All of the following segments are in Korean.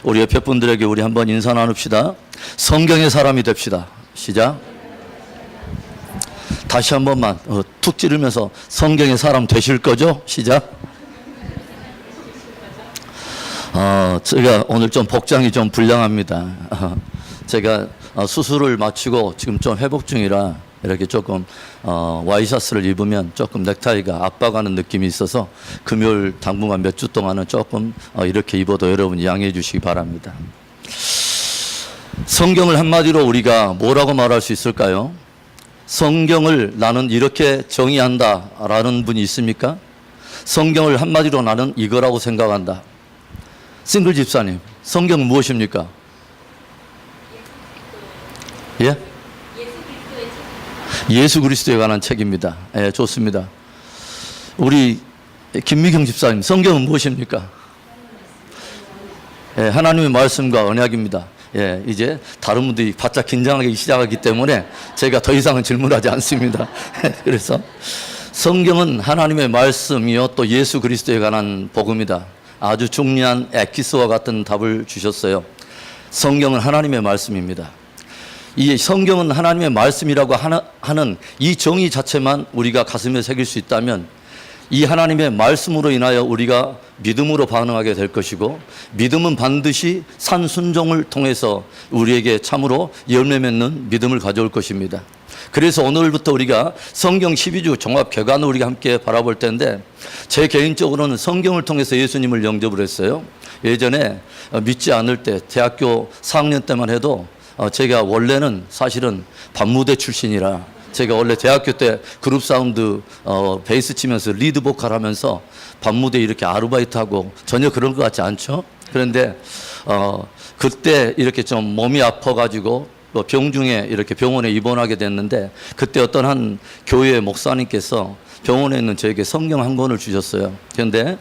우리 옆에 분들에게 우리 한번 인사 나눕시다. 성경의 사람이 됩시다. 시작. 다시 한 번만 툭 찌르면서 성경의 사람 되실 거죠? 시작. 제가 오늘 좀 복장이 좀 불량합니다. 제가 수술을 마치고 지금 좀 회복 중이라 이렇게 조금 와이셔츠를 입으면 조금 넥타이가 압박하는 느낌이 있어서 금요일 당분간 몇 주 동안은 조금 이렇게 입어도 여러분 양해해 주시기 바랍니다. 성경을 한마디로 우리가 뭐라고 말할 수 있을까요? 성경을 나는 이렇게 정의한다 라는 분이 있습니까? 성경을 한마디로 나는 이거라고 생각한다. 싱글 집사님, 성경은 무엇입니까? 예? 예수 그리스도에 관한 책입니다. 예, 좋습니다. 우리 김미경 집사님, 성경은 무엇입니까? 예, 하나님의 말씀과 언약입니다. 예, 이제 다른 분들이 바짝 긴장하기 시작하기 때문에 제가 더 이상은 질문하지 않습니다. 그래서 성경은 하나님의 말씀이요 또 예수 그리스도에 관한 복음이다. 아주 중요한 엑기스와 같은 답을 주셨어요. 성경은 하나님의 말씀입니다. 이 성경은 하나님의 말씀이라고 하는 이 정의 자체만 우리가 가슴에 새길 수 있다면 이 하나님의 말씀으로 인하여 우리가 믿음으로 반응하게 될 것이고 믿음은 반드시 산순종을 통해서 우리에게 참으로 열매 맺는 믿음을 가져올 것입니다. 그래서 오늘부터 우리가 성경 12주 종합 개관을 우리가 함께 바라볼 텐데 제 개인적으로는 성경을 통해서 예수님을 영접을 했어요. 예전에 믿지 않을 때 대학교 4학년 때만 해도 제가 원래는 사실은 밤무대 출신이라 제가 원래 대학교 때 그룹 사운드 베이스 치면서 리드 보컬 하면서 밤무대 이렇게 아르바이트하고 전혀 그런 것 같지 않죠? 그런데 그때 이렇게 좀 몸이 아파가지고 병중에 이렇게 병원에 입원하게 됐는데 그때 어떤 한 교회 목사님께서 병원에 있는 저에게 성경 한 권을 주셨어요. 그런데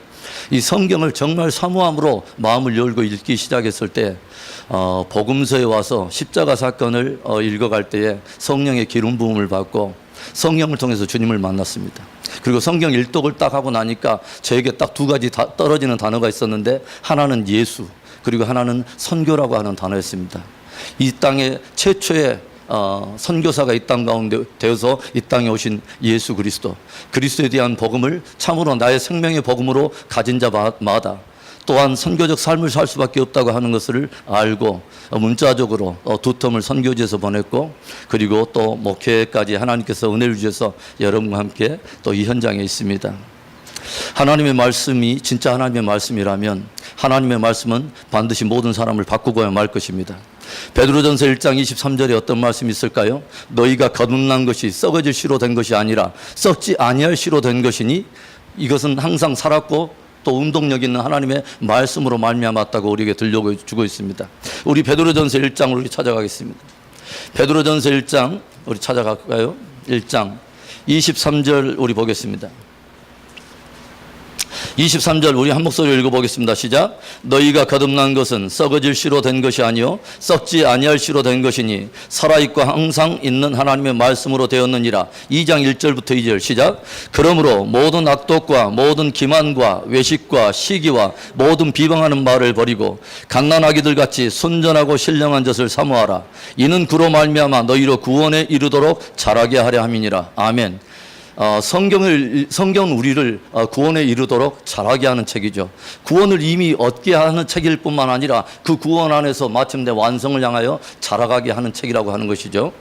이 성경을 정말 사모함으로 마음을 열고 읽기 시작했을 때 복음서에 와서 십자가 사건을 읽어갈 때에 성령의 기름 부음을 받고 성령을 통해서 주님을 만났습니다. 그리고 성경 일독을 딱 하고 나니까 저에게 딱 두 가지 떨어지는 단어가 있었는데 하나는 예수 그리고 하나는 선교라고 하는 단어였습니다. 이 땅에 최초의 선교사가 이 땅 가운데 되어서 이 땅에 오신 예수 그리스도 그리스도에 대한 복음을 참으로 나의 생명의 복음으로 가진 자마다 또한 선교적 삶을 살 수밖에 없다고 하는 것을 알고 문자적으로 두 텀을 선교지에서 보냈고 그리고 또 목회까지 하나님께서 은혜를 주셔서 여러분과 함께 또 이 현장에 있습니다. 하나님의 말씀이 진짜 하나님의 말씀이라면 하나님의 말씀은 반드시 모든 사람을 바꾸고야 말 것입니다. 베드로전서 1장 23절에 어떤 말씀이 있을까요? 너희가 거듭난 것이 썩어질 씨로 된 것이 아니라 썩지 아니할 씨로 된 것이니 이것은 항상 살았고 또 운동력 있는 하나님의 말씀으로 말미암았다고 우리에게 들려주고 있습니다. 우리 베드로전서 1장으로 우리 찾아가겠습니다. 베드로전서 1장 우리 찾아갈까요? 1장 23절 우리 보겠습니다. 23절 우리 한 목소리로 읽어보겠습니다. 시작. 너희가 거듭난 것은 썩어질 씨로 된 것이 아니요 썩지 아니할 씨로 된 것이니 살아있고 항상 있는 하나님의 말씀으로 되었느니라. 2장 1절부터 2절 시작. 그러므로 모든 악독과 모든 기만과 외식과 시기와 모든 비방하는 말을 버리고 갓난아기들 같이 순전하고 신령한 젖을 사모하라. 이는 그로 말미암아 너희로 구원에 이르도록 자라게 하려 함이니라. 아멘. 성경은 우리를 구원에 이르도록 자라게 하는 책이죠. 구원을 이미 얻게 하는 책일 뿐만 아니라 그 구원 안에서 마침내 완성을 향하여 자라가게 하는 책이라고 하는 것이죠.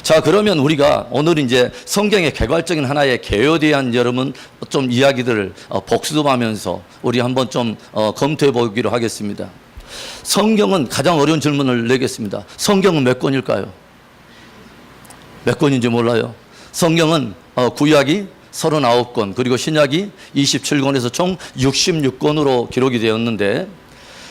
자, 그러면 우리가 오늘 이제 성경의 개괄적인 하나의 개요에 대한 여러분 좀 이야기들을 복습하면서 우리 한번 좀 검토해 보기로 하겠습니다. 성경은 가장 어려운 질문을 내겠습니다. 성경은 몇 권일까요? 몇 권인지 몰라요. 성경은 구약이 39권 그리고 신약이 27권에서 총 66권으로 기록이 되었는데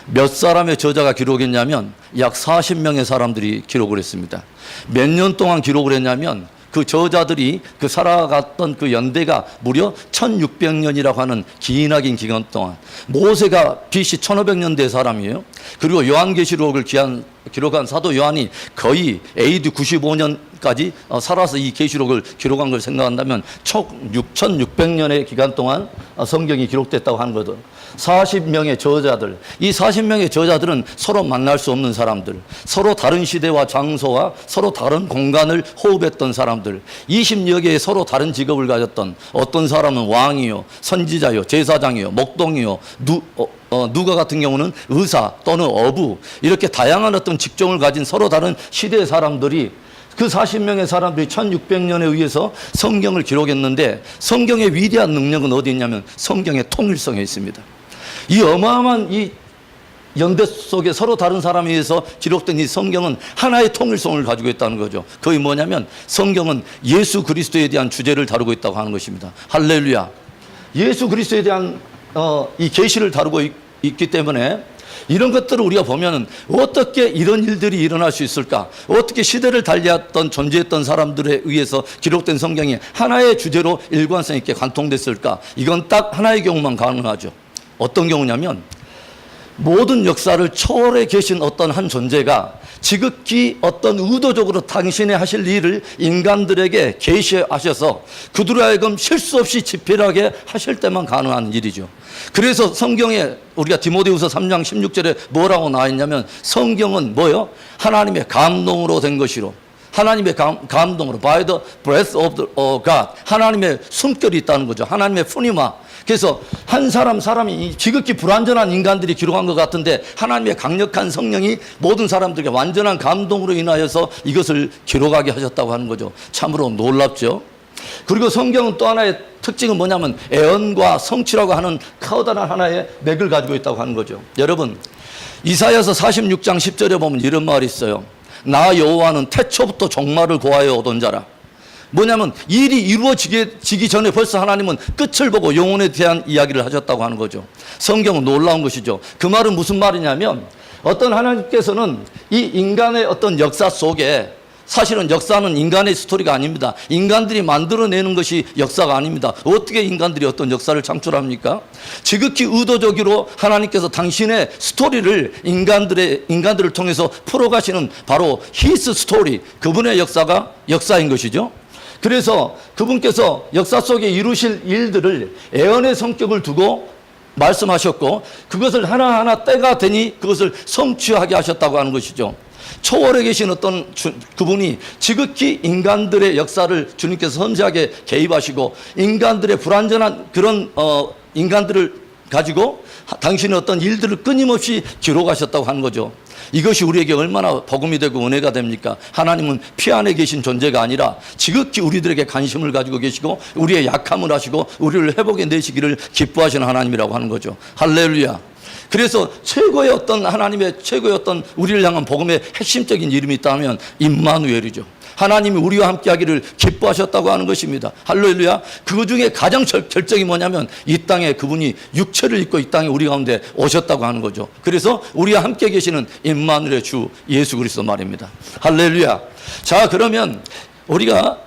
몇 사람의 저자가 기록했냐면 약 40명의 사람들이 기록을 했습니다. 몇 년 동안 기록을 했냐면 그 저자들이 그 살아갔던 그 연대가 무려 1600년이라고 하는 기나긴 기간 동안 모세가 BC 1500년대 사람이에요. 그리고 요한계시록을 기록한 사도 요한이 거의 AD 95년 까지 살아서 이 계시록을 기록한 걸 생각한다면 총 6,600년의 기간 동안 성경이 기록됐다고 하는 거죠. 40명의 저자들, 이 40명의 저자들은 서로 만날 수 없는 사람들, 서로 다른 시대와 장소와 서로 다른 공간을 호흡했던 사람들, 20여 개의 서로 다른 직업을 가졌던, 어떤 사람은 왕이요, 선지자요, 제사장이요, 목동이요, 누가 같은 경우는 의사 또는 어부, 이렇게 다양한 어떤 직종을 가진 서로 다른 시대의 사람들이, 그 40명의 사람들이 1600년에 의해서 성경을 기록했는데, 성경의 위대한 능력은 어디 있냐면 성경의 통일성에 있습니다. 이 어마어마한 이 연대 속에 서로 다른 사람에 의해서 기록된 이 성경은 하나의 통일성을 가지고 있다는 거죠. 그게 뭐냐면 성경은 예수 그리스도에 대한 주제를 다루고 있다고 하는 것입니다. 할렐루야. 예수 그리스도에 대한 이 계시를 다루고 있기 때문에 이런 것들을 우리가 보면은 어떻게 이런 일들이 일어날 수 있을까? 어떻게 시대를 달리했던 존재했던 사람들에 의해서 기록된 성경이 하나의 주제로 일관성 있게 관통됐을까? 이건 딱 하나의 경우만 가능하죠. 어떤 경우냐면 모든 역사를 초월해 계신 어떤 한 존재가 지극히 어떤 의도적으로 당신의 하실 일을 인간들에게 계시하셔서 그들로 하여금 실수 없이 집필하게 하실 때만 가능한 일이죠. 그래서 성경에 우리가 디모데후서 3장 16절에 뭐라고 나와 있냐면 성경은 뭐요? 하나님의 감동으로 된 것이로, 하나님의 감동으로, by the breath of God, 하나님의 숨결이 있다는 거죠. 하나님의 푸니마. 그래서 한 사람이 지극히 불완전한 인간들이 기록한 것 같은데 하나님의 강력한 성령이 모든 사람들에게 완전한 감동으로 인하여서 이것을 기록하게 하셨다고 하는 거죠. 참으로 놀랍죠. 그리고 성경은 또 하나의 특징은 뭐냐면 애언과 성취라고 하는 커다란 하나의 맥을 가지고 있다고 하는 거죠. 여러분, 이사야서 46장 10절에 보면 이런 말이 있어요. 나 여호와는 태초부터 종말을 고하여 오던 자라. 뭐냐면 일이 이루어지기 전에 벌써 하나님은 끝을 보고 영혼에 대한 이야기를 하셨다고 하는 거죠. 성경은 놀라운 것이죠. 그 말은 무슨 말이냐면 어떤 하나님께서는 이 인간의 어떤 역사 속에, 사실은 역사는 인간의 스토리가 아닙니다. 인간들이 만들어내는 것이 역사가 아닙니다. 어떻게 인간들이 어떤 역사를 창출합니까? 지극히 의도적으로 하나님께서 당신의 스토리를 인간들을 통해서 풀어가시는 바로 히스 스토리, 그분의 역사가 역사인 것이죠. 그래서 그분께서 역사 속에 이루실 일들을 애언의 성격을 두고 말씀하셨고 그것을 하나하나 때가 되니 그것을 성취하게 하셨다고 하는 것이죠. 초월에 계신 어떤 그분이 지극히 인간들의 역사를 주님께서 섬세하게 개입하시고 인간들의 불완전한 그런 인간들을 가지고 당신의 어떤 일들을 끊임없이 기록하셨다고 하는 거죠. 이것이 우리에게 얼마나 복음이 되고 은혜가 됩니까? 하나님은 피 안에 계신 존재가 아니라 지극히 우리들에게 관심을 가지고 계시고 우리의 약함을 하시고 우리를 회복해 내시기를 기뻐하시는 하나님이라고 하는 거죠. 할렐루야. 그래서 최고의 어떤 하나님의 최고의 어떤 우리를 향한 복음의 핵심적인 이름이 있다면 임마누엘이죠. 하나님이 우리와 함께 하기를 기뻐하셨다고 하는 것입니다. 할렐루야. 그 중에 가장 결정이 뭐냐면 이 땅에 그분이 육체를 입고 이 땅에 우리 가운데 오셨다고 하는 거죠. 그래서 우리와 함께 계시는 임마누엘의 주 예수 그리스도 말입니다. 할렐루야. 자, 그러면 우리가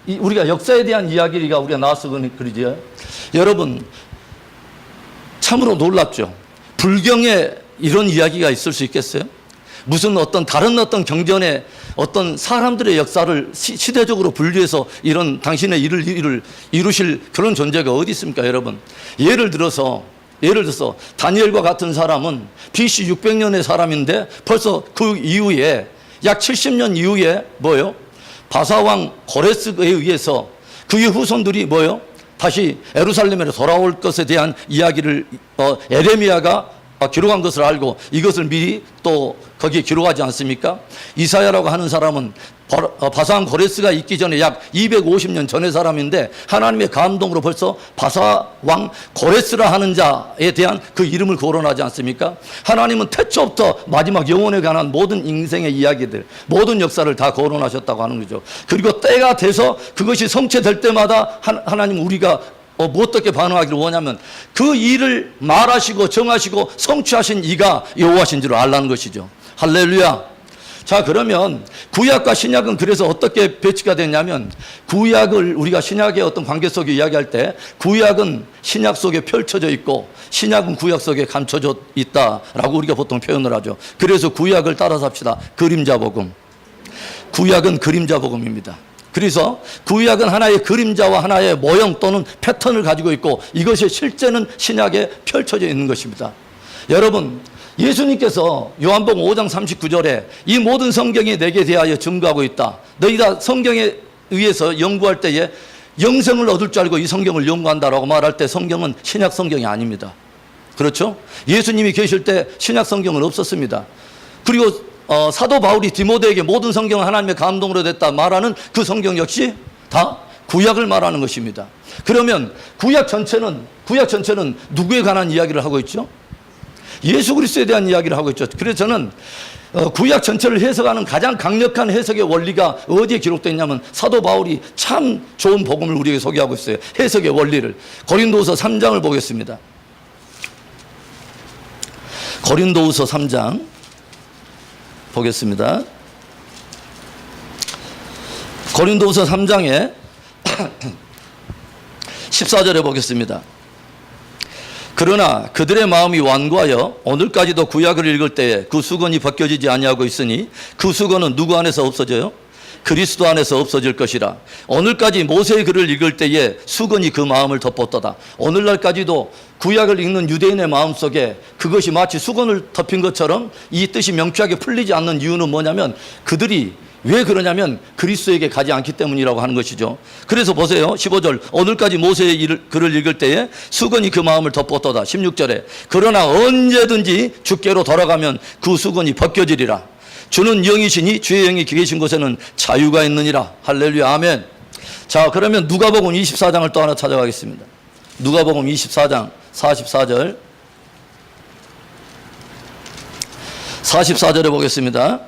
우리가 역사에 대한 이야기가 우리가 나와서 그러죠. 여러분, 참으로 놀랍죠. 불경에 이런 이야기가 있을 수 있겠어요? 무슨 다른 어떤 경전에 어떤 사람들의 역사를 시대적으로 분류해서 이런 당신의 일을 이루실 그런 존재가 어디 있습니까, 여러분? 예를 들어서 다니엘과 같은 사람은 BC 600년의 사람인데 벌써 그 이후에 약 70년 이후에 뭐요? 바사왕 고레스에 의해서 그의 후손들이 뭐요? 다시 예루살렘으로 돌아올 것에 대한 이야기를 에레미야가 기록한 것을 알고 이것을 미리 또 거기에 기록하지 않습니까? 이사야라고 하는 사람은 바사왕 고레스가 있기 전에 약 250년 전의 사람인데 하나님의 감동으로 벌써 바사왕 고레스라 하는 자에 대한 그 이름을 거론하지 않습니까? 하나님은 태초부터 마지막 영혼에 관한 모든 인생의 이야기들, 모든 역사를 다 거론하셨다고 하는 거죠. 그리고 때가 돼서 그것이 성취될 때마다 하나님 우리가 어떻게 반응하기를 원하면 그 일을 말하시고 정하시고 성취하신 이가 여호와신 줄 알라는 것이죠. 할렐루야. 자, 그러면 구약과 신약은 그래서 어떻게 배치가 됐냐면 구약을 우리가 신약의 어떤 관계 속에 이야기할 때 구약은 신약 속에 펼쳐져 있고 신약은 구약 속에 감춰져 있다라고 우리가 보통 표현을 하죠. 그래서 구약을 따라서 합시다. 그림자 복음. 구약은 그림자 복음입니다. 그래서 구약은 하나의 그림자와 하나의 모형 또는 패턴을 가지고 있고 이것이 실제는 신약에 펼쳐져 있는 것입니다. 여러분, 예수님께서 요한복음 5장 39절에 이 모든 성경이 내게 대하여 증거하고 있다. 너희 다 성경에 의해서 연구할 때에 영생을 얻을 줄 알고 이 성경을 연구한다라고 말할 때 성경은 신약 성경이 아닙니다. 그렇죠? 예수님이 계실 때 신약 성경은 없었습니다. 그리고 사도 바울이 디모데에게 모든 성경은 하나님의 감동으로 됐다 말하는 그 성경 역시 다 구약을 말하는 것입니다. 그러면 구약 전체는 누구에 관한 이야기를 하고 있죠? 예수 그리스도에 대한 이야기를 하고 있죠. 그래서 저는 구약 전체를 해석하는 가장 강력한 해석의 원리가 어디에 기록되어 있냐면 사도 바울이 참 좋은 복음을 우리에게 소개하고 있어요. 해석의 원리를. 고린도후서 3장을 보겠습니다. 고린도후서 3장 보겠습니다. 고린도후서 3장에 14절에 보겠습니다. 그러나 그들의 마음이 완고하여 오늘까지도 구약을 읽을 때에 그 수건이 벗겨지지 아니하고 있으니 그 수건은 누구 안에서 없어져요? 그리스도 안에서 없어질 것이라. 오늘까지 모세의 글을 읽을 때에 수건이 그 마음을 덮었도다. 오늘날까지도 구약을 읽는 유대인의 마음속에 그것이 마치 수건을 덮인 것처럼 이 뜻이 명쾌하게 풀리지 않는 이유는 뭐냐면 그들이 왜 그러냐면 그리스도에게 가지 않기 때문이라고 하는 것이죠. 그래서 보세요. 15절 오늘까지 모세의 글을 읽을 때에 수건이 그 마음을 덮었도다. 16절에 그러나 언제든지 주께로 돌아가면 그 수건이 벗겨지리라. 주는 영이시니 주의 영이 계신 곳에는 자유가 있느니라. 할렐루야 아멘. 자, 그러면 누가복음 24장을 또 하나 찾아가겠습니다. 누가복음 24장 44절 44절에 보겠습니다.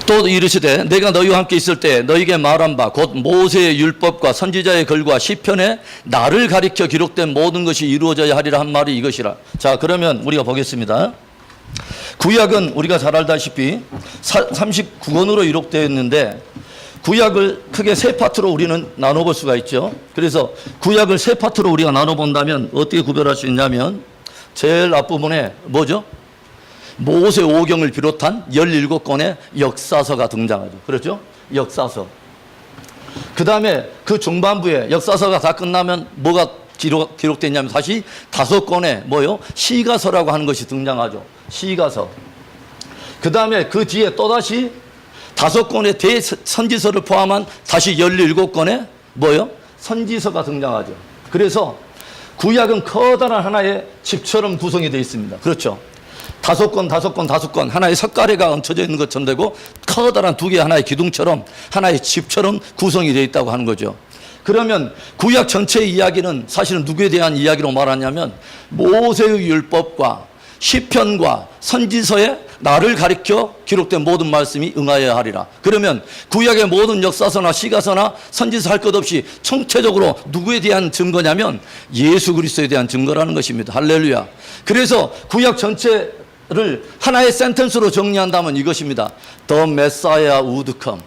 또 이르시되 내가 너희와 함께 있을 때 너희에게 말한 바 곧 모세의 율법과 선지자의 글과 시편에 나를 가리켜 기록된 모든 것이 이루어져야 하리라 한 말이 이것이라. 자, 그러면 우리가 보겠습니다. 구약은 우리가 잘 알다시피 39권으로 기록되어 있는데 구약을 크게 세 파트로 우리는 나눠볼 수가 있죠. 그래서 구약을 세 파트로 우리가 나눠본다면 어떻게 구별할 수 있냐면 제일 앞부분에 뭐죠? 모세 오경을 비롯한 17권의 역사서가 등장하죠. 그렇죠? 역사서. 그 다음에 그 중반부에 역사서가 다 끝나면 뭐가 기록되어 있냐면 다시 5권의 뭐요? 시가서라고 하는 것이 등장하죠. 시가서. 그 다음에 그 뒤에 또다시 5권의 대선지서를 포함한 다시 17권의 뭐요? 선지서가 등장하죠. 그래서 구약은 커다란 하나의 집처럼 구성이 되어 있습니다. 그렇죠? 5권 하나의 석가래가 얹혀져 있는 것처럼 되고 커다란 두 개의 하나의 기둥처럼 하나의 집처럼 구성이 되어 있다고 하는 거죠. 그러면 구약 전체의 이야기는 사실은 누구에 대한 이야기로 말하냐면 모세의 율법과 시편과 선지서에 나를 가리켜 기록된 모든 말씀이 응하여야 하리라. 그러면 구약의 모든 역사서나 시가서나 선지서 할 것 없이 총체적으로 누구에 대한 증거냐면 예수 그리스도에 대한 증거라는 것입니다. 할렐루야. 그래서 구약 전체를 하나의 센텐스로 정리한다면 이것입니다. The Messiah would come.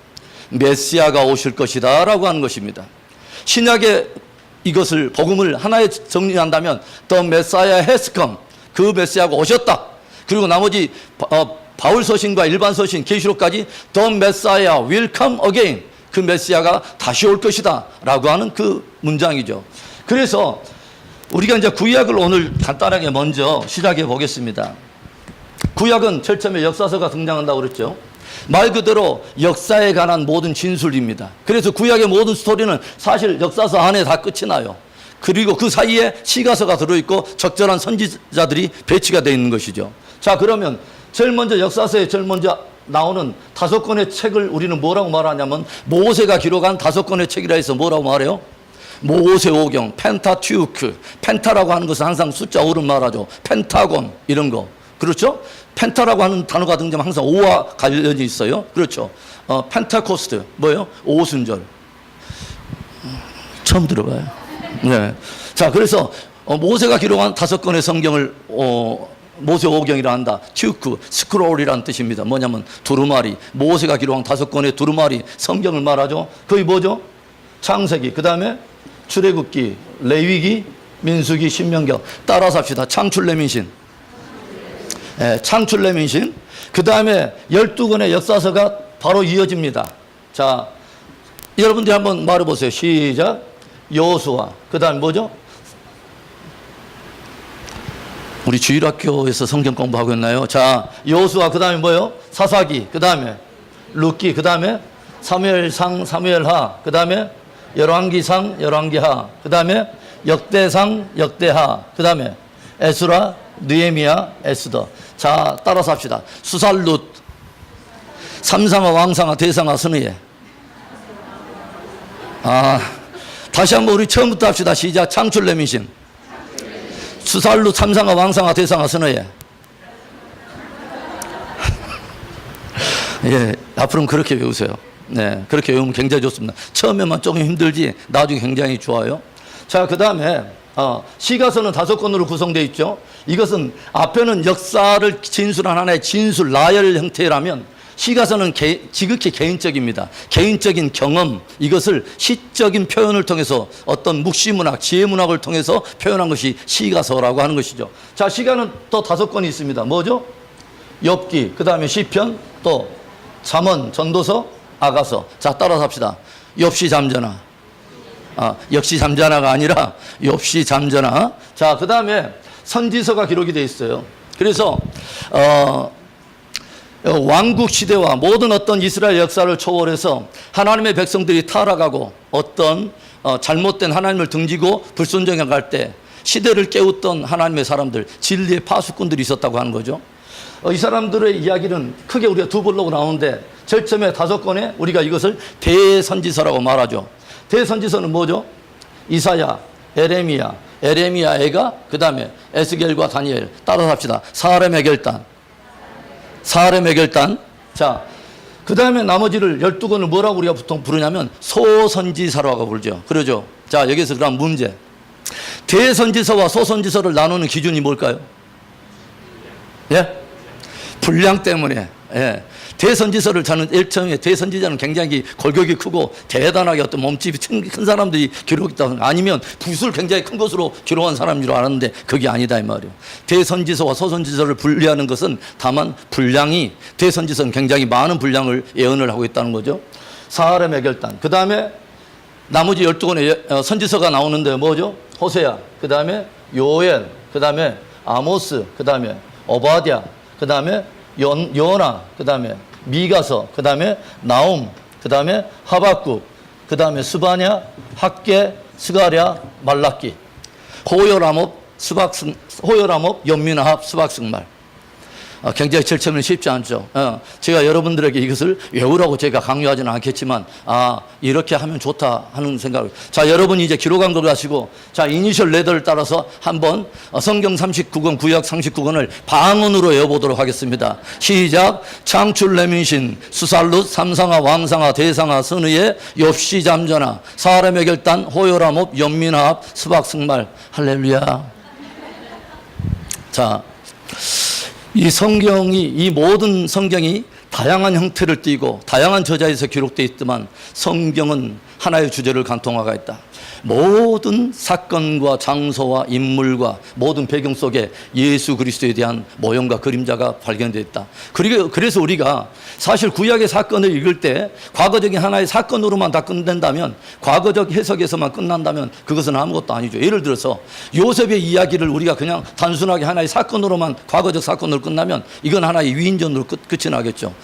메시아가 오실 것이다 라고 하는 것입니다. 신약의 이것을 복음을 하나에 정리한다면 The Messiah has come. 그 메시아가 오셨다. 그리고 나머지 바울 서신과 일반 서신 계시록까지 The Messiah will come again. 그 메시아가 다시 올 것이다 라고 하는 그 문장이죠. 그래서 우리가 이제 구약을 오늘 간단하게 먼저 시작해 보겠습니다. 구약은 제일 처음에 역사서가 등장한다고 그랬죠. 말 그대로 역사에 관한 모든 진술입니다. 그래서 구약의 모든 스토리는 사실 역사서 안에 다 끝이 나요. 그리고 그 사이에 시가서가 들어있고 적절한 선지자들이 배치가 되어 있는 것이죠. 자, 그러면 제일 먼저 역사서에 제일 먼저 나오는 5권의 책을 우리는 뭐라고 말하냐면 모세가 기록한 5권의 책이라 해서 뭐라고 말해요? 모세오경, 펜타튜크. 펜타라고 하는 것은 항상 숫자 5를 말하죠. 펜타곤 이런 거. 그렇죠? 펜타라고 하는 단어가 등장하면 항상 5와 관련이 있어요. 그렇죠? 펜타코스트 뭐예요? 오순절. 처음 들어봐요. 네. 자, 그래서 모세가 기록한 5권의 성경을 모세오경이라 한다. 튜크, 스크롤이라는 뜻입니다. 뭐냐면 두루마리. 모세가 기록한 5권의 두루마리 성경을 말하죠. 그게 뭐죠? 창세기, 그 다음에 출애굽기, 레위기, 민수기, 신명기. 따라서 합시다. 창출레민신. 네, 창출레민신. 그 다음에 12권의 역사서가 바로 이어집니다. 자, 여러분들이 한번 말해보세요. 시작. 여호수아. 그 다음에 뭐죠? 우리 주일학교에서 성경 공부하고 있나요? 자, 여호수아. 그 다음에 뭐요? 사사기. 그 다음에 룻기. 그 다음에 사무엘상, 사무엘하. 그 다음에 열왕기상, 열왕기하. 그 다음에 역대상, 역대하. 그 다음에 에스라, 느헤미야, 에스더. 자, 따라서 합시다. 수살룻, 삼상아, 왕상아, 대상아, 선의예. 다시 한번 우리 처음부터 합시다. 시작. 창출 내민심. 수살룻, 삼상아, 왕상아, 대상아, 선의예. 예, 앞으로는 그렇게 외우세요. 네, 그렇게 외우면 굉장히 좋습니다. 처음에만 조금 힘들지 나중에 굉장히 좋아요. 자, 그 다음에 시가서는 5권으로 구성되어 있죠. 이것은 앞에는 역사를 진술한 하나의 진술, 나열 형태라면 시가서는 지극히 개인적입니다. 개인적인 경험, 이것을 시적인 표현을 통해서 어떤 묵시문학, 지혜문학을 통해서 표현한 것이 시가서라고 하는 것이죠. 자, 시가는 또 5권이 있습니다. 뭐죠? 욥기, 그 다음에 시편, 또 잠언, 전도서, 아가서. 자, 따라서 합시다. 욥시 잠전하. 역시 잠자나가 아니라 욥시 잠자나. 자, 그 다음에 선지서가 기록이 되어 있어요. 그래서 왕국 시대와 모든 어떤 이스라엘 역사를 초월해서 하나님의 백성들이 타락하고 어떤 잘못된 하나님을 등지고 불순종해 갈 때 시대를 깨웠던 하나님의 사람들, 진리의 파수꾼들이 있었다고 하는 거죠. 이 사람들의 이야기는 크게 우리가 두 볼로 나오는데 제일 처음에 5권에 우리가 이것을 대선지서라고 말하죠. 대선지서는 뭐죠? 이사야, 에레미야, 에레미야애가, 그 다음에 에스겔과 다니엘. 따라서 합시다. 사렙의 결단. 사렙의 결단. 자, 그 다음에 나머지를 12권을 뭐라고 우리가 보통 부르냐면 소선지서라고 부르죠. 그러죠. 자, 여기서 그럼 문제. 대선지서와 소선지서를 나누는 기준이 뭘까요? 예? 분량 때문에. 예. 대선지서를 저는 제일 처음에 대선지자는 굉장히 골격이 크고 대단하게 어떤 몸집이 큰 사람들이 기록했다. 아니면 붓을 굉장히 큰 것으로 기록한 사람인 줄 알았는데 그게 아니다 이 말이에요. 대선지서와 소선지서를 분리하는 것은 다만 분량이, 대선지서는 굉장히 많은 분량을 예언을 하고 있다는 거죠. 사렙의 결단. 그 다음에 나머지 12권의 선지서가 나오는데 뭐죠? 호세야, 그 다음에 요엘, 그 다음에 아모스, 그 다음에 오바댜, 그 다음에 요나, 그 다음에 미가서, 그 다음에 나움, 그 다음에 하박국, 그 다음에 스바냐, 학계, 스가랴, 말라기, 호요라몹, 연민아합, 스박승말. 굉장히 절차는 쉽지 않죠. 제가 여러분들에게 이것을 외우라고 제가 강요하지는 않겠지만, 이렇게 하면 좋다 하는 생각을. 자, 여러분이 이제 기록한 걸 가지고, 자, 이니셜 레더를 따라서 한번 성경 39권, 구약 39권을 방언으로 외워보도록 하겠습니다. 시작. 창출 내민신, 수살룻, 삼상아, 왕상아, 대상아, 선의예, 욥시 잠전하, 사람의 결단, 호요라몹, 연민아합, 스박승말. 할렐루야. 자, 이 성경이, 이 모든 성경이 다양한 형태를 띠고 다양한 저자에서 기록되어 있지만 성경은 하나의 주제를 간통화가 있다. 모든 사건과 장소와 인물과 모든 배경 속에 예수 그리스도에 대한 모형과 그림자가 발견되어 있다. 그래서 우리가 사실 구약의 사건을 읽을 때 과거적인 하나의 사건으로만 다 끝낸다면, 과거적 해석에서만 끝난다면 그것은 아무것도 아니죠. 예를 들어서 요셉의 이야기를 우리가 그냥 단순하게 하나의 사건으로만, 과거적 사건으로 끝나면 이건 하나의 위인전으로 끝이 나겠죠.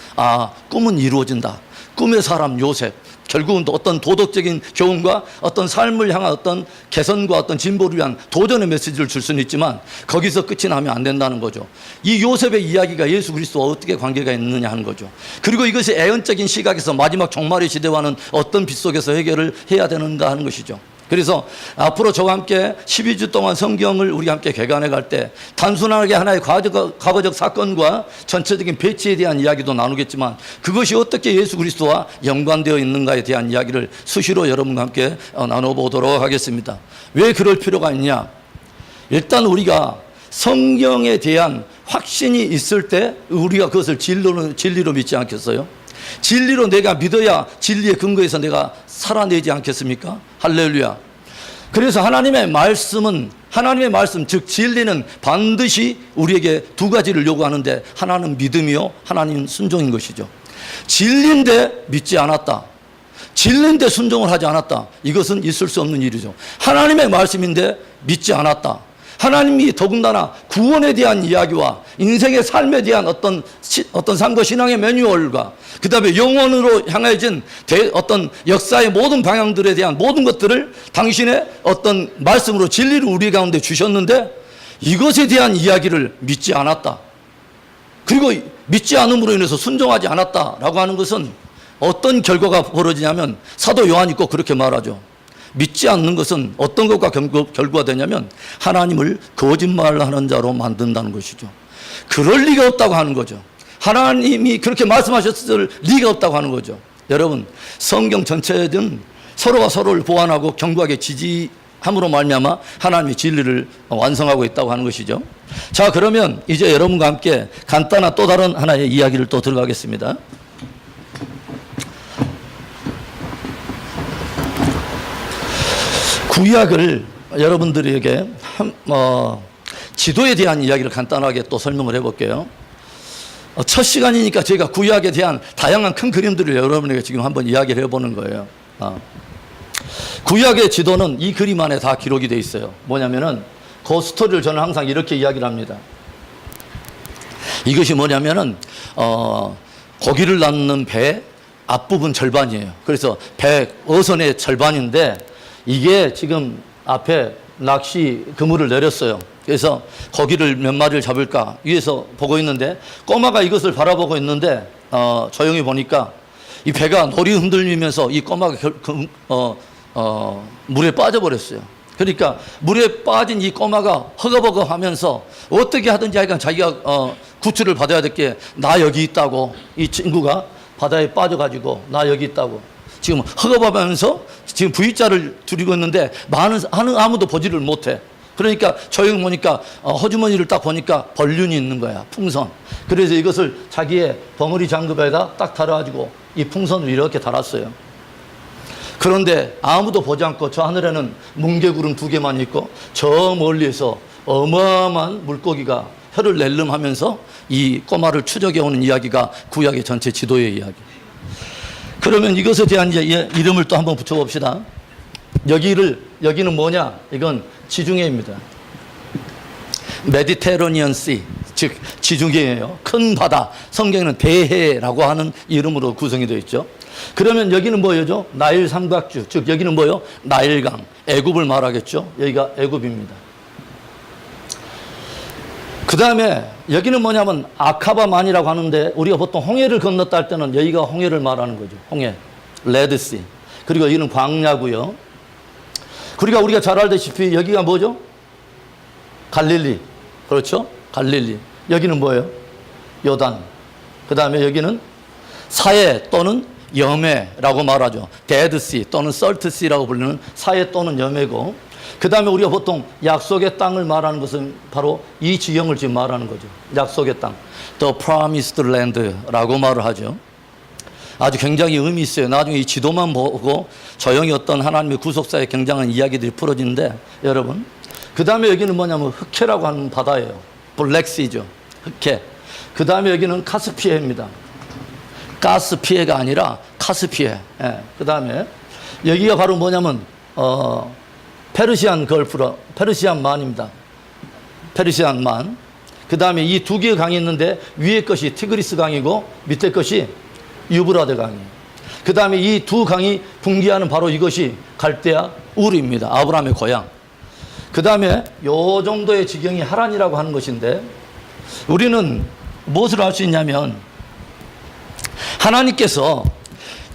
꿈은 이루어진다. 꿈의 사람 요셉. 결국은 어떤 도덕적인 교훈과 어떤 삶을 향한 어떤 개선과 어떤 진보를 위한 도전의 메시지를 줄 수는 있지만 거기서 끝이 나면 안 된다는 거죠. 이 요셉의 이야기가 예수 그리스도와 어떻게 관계가 있느냐 하는 거죠. 그리고 이것이 애언적인 시각에서 마지막 종말의 시대와는 어떤 빛 속에서 해결을 해야 되는가 하는 것이죠. 그래서 앞으로 저와 함께 12주 동안 성경을 우리 함께 개관해 갈 때 단순하게 하나의 과거적 사건과 전체적인 배치에 대한 이야기도 나누겠지만 그것이 어떻게 예수 그리스도와 연관되어 있는가에 대한 이야기를 수시로 여러분과 함께 나눠보도록 하겠습니다. 왜 그럴 필요가 있냐? 일단 우리가 성경에 대한 확신이 있을 때 우리가 그것을 진리로 믿지 않겠어요? 진리로 내가 믿어야 진리의 근거에서 내가 살아내지 않겠습니까? 할렐루야. 그래서 하나님의 말씀은 하나님의 말씀, 즉 진리는 반드시 우리에게 두 가지를 요구하는데, 하나는 믿음이요, 하나는 순종인 것이죠. 진리인데 믿지 않았다, 진리인데 순종을 하지 않았다, 이것은 있을 수 없는 일이죠. 하나님의 말씀인데 믿지 않았다, 하나님이 더군다나 구원에 대한 이야기와 인생의 삶에 대한 어떤 삶과 신앙의 매뉴얼과 그 다음에 영원으로 향해진 어떤 역사의 모든 방향들에 대한 모든 것들을 당신의 어떤 말씀으로 진리를 우리 가운데 주셨는데, 이것에 대한 이야기를 믿지 않았다, 그리고 믿지 않음으로 인해서 순종하지 않았다라고 하는 것은 어떤 결과가 벌어지냐면, 사도 요한이 꼭 그렇게 말하죠. 믿지 않는 것은 어떤 것과 결과가 되냐면 하나님을 거짓말하는 자로 만든다는 것이죠. 그럴 리가 없다고 하는 거죠. 하나님이 그렇게 말씀하셨을 리가 없다고 하는 거죠. 여러분, 성경 전체는 서로가 서로를 보완하고 견고하게 지지함으로 말미암아 하나님의 진리를 완성하고 있다고 하는 것이죠. 자, 그러면 이제 여러분과 함께 간단한 또 다른 하나의 이야기를 또 들어가겠습니다. 구약을 여러분들에게 지도에 대한 이야기를 간단하게 또 설명을 해볼게요. 첫 시간이니까 제가 구약에 대한 다양한 큰 그림들을 여러분에게 지금 한번 이야기를 해보는 거예요. 구약의 지도는 이 그림 안에 다 기록이 되어 있어요. 뭐냐면은 그 스토리를 저는 항상 이렇게 이야기를 합니다. 이것이 뭐냐면은 고기를 낳는 배 앞부분 절반이에요. 그래서 배 어선의 절반인데, 이게 지금 앞에 낚시 그물을 내렸어요. 그래서 고기를 몇 마리를 잡을까 위에서 보고 있는데, 꼬마가 이것을 바라보고 있는데 조용히 보니까 이 배가 놀이 흔들리면서 이 꼬마가 물에 빠져버렸어요. 그러니까 물에 빠진 이 꼬마가 허거버거 하면서 어떻게 하든지 하여간 자기가 구출을 받아야 될 게, 나 여기 있다고, 이 친구가 바다에 빠져가지고 나 여기 있다고 지금 허겁하면서 지금 V자를 두르고 있는데 아무도 보지를 못해. 그러니까 조용히 보니까 호주머니를 딱 보니까 벌륜이 있는 거야, 풍선. 그래서 이것을 자기의 벙어리 장급에다 딱 달아가지고 이 풍선을 이렇게 달았어요. 그런데 아무도 보지 않고 저 하늘에는 뭉게구름 2개만 있고 저 멀리에서 어마어마한 물고기가 혀를 낼름하면서 이 꼬마를 추적해 오는 이야기가 구약의 전체 지도의 이야기. 그러면 이것에 대한 이제 이름을 또 한번 붙여봅시다. 여기는 뭐냐? 이건 지중해입니다. 메디테라니언 씨, 즉 지중해예요. 큰 바다. 성경에는 대해라고 하는 이름으로 구성이 되어 있죠. 그러면 여기는 뭐예요? 나일 삼각주, 즉 여기는 뭐예요? 나일강, 애굽을 말하겠죠. 여기가 애굽입니다. 그 다음에 여기는 뭐냐면 아카바만이라고 하는데, 우리가 보통 홍해를 건넜다 할 때는 여기가 홍해를 말하는 거죠. 홍해, 레드씨. 그리고 여기는 광야고요. 그러니까 우리가 잘 알다시피 여기가 뭐죠? 갈릴리. 그렇죠? 갈릴리. 여기는 뭐예요? 요단. 그 다음에 여기는 사해 또는 염해라고 말하죠. 데드씨 또는 설트씨라고 불리는 사해 또는 염해고, 그 다음에 우리가 보통 약속의 땅을 말하는 것은 바로 이 지형을 지금 말하는 거죠. 약속의 땅, The Promised Land라고 말을 하죠. 아주 굉장히 의미 있어요. 나중에 이 지도만 보고 조용히 어떤 하나님의 구속사의 굉장한 이야기들이 풀어지는데, 여러분, 그 다음에 여기는 뭐냐면 흑해라고 하는 바다예요. 블랙시죠. 흑해. 그 다음에 여기는 카스피해입니다. 가스피해가 아니라 카스피해. 예. 그 다음에 여기가 바로 뭐냐면 페르시안 걸프로, 페르시안 만입니다. 페르시안 만. 그 다음에 이 2개의 강이 있는데, 위에 것이 티그리스 강이고 밑에 것이 유브라데 강이에요. 그 다음에 이 두 강이 분기하는 바로 이것이 갈대아 우르입니다. 아브라함의 고향. 그 다음에 요 정도의 지경이 하란이라고 하는 것인데, 우리는 무엇을 알 수 있냐면, 하나님께서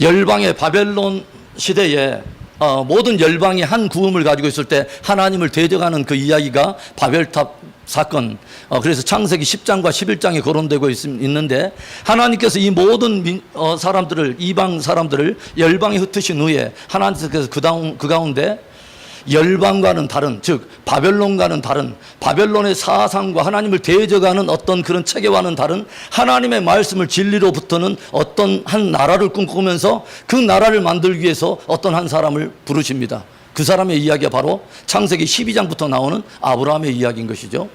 열방의 바벨론 시대에 모든 열방이 한 구음을 가지고 있을 때 하나님을 대적하는 그 이야기가 바벨탑 사건, 그래서 창세기 10장과 11장에 거론되고 있는데, 하나님께서 이 모든 사람들을, 이방 사람들을 열방에 흩으신 후에 하나님께서 그 가운데 열방과는 다른, 즉 바벨론과는 다른, 바벨론의 사상과 하나님을 대적하는 어떤 그런 체계와는 다른 하나님의 말씀을 진리로부터는 어떤 한 나라를 꿈꾸면서 그 나라를 만들기 위해서 어떤 한 사람을 부르십니다. 그 사람의 이야기가 바로 창세기 12장부터 나오는 아브라함의 이야기인 것이죠.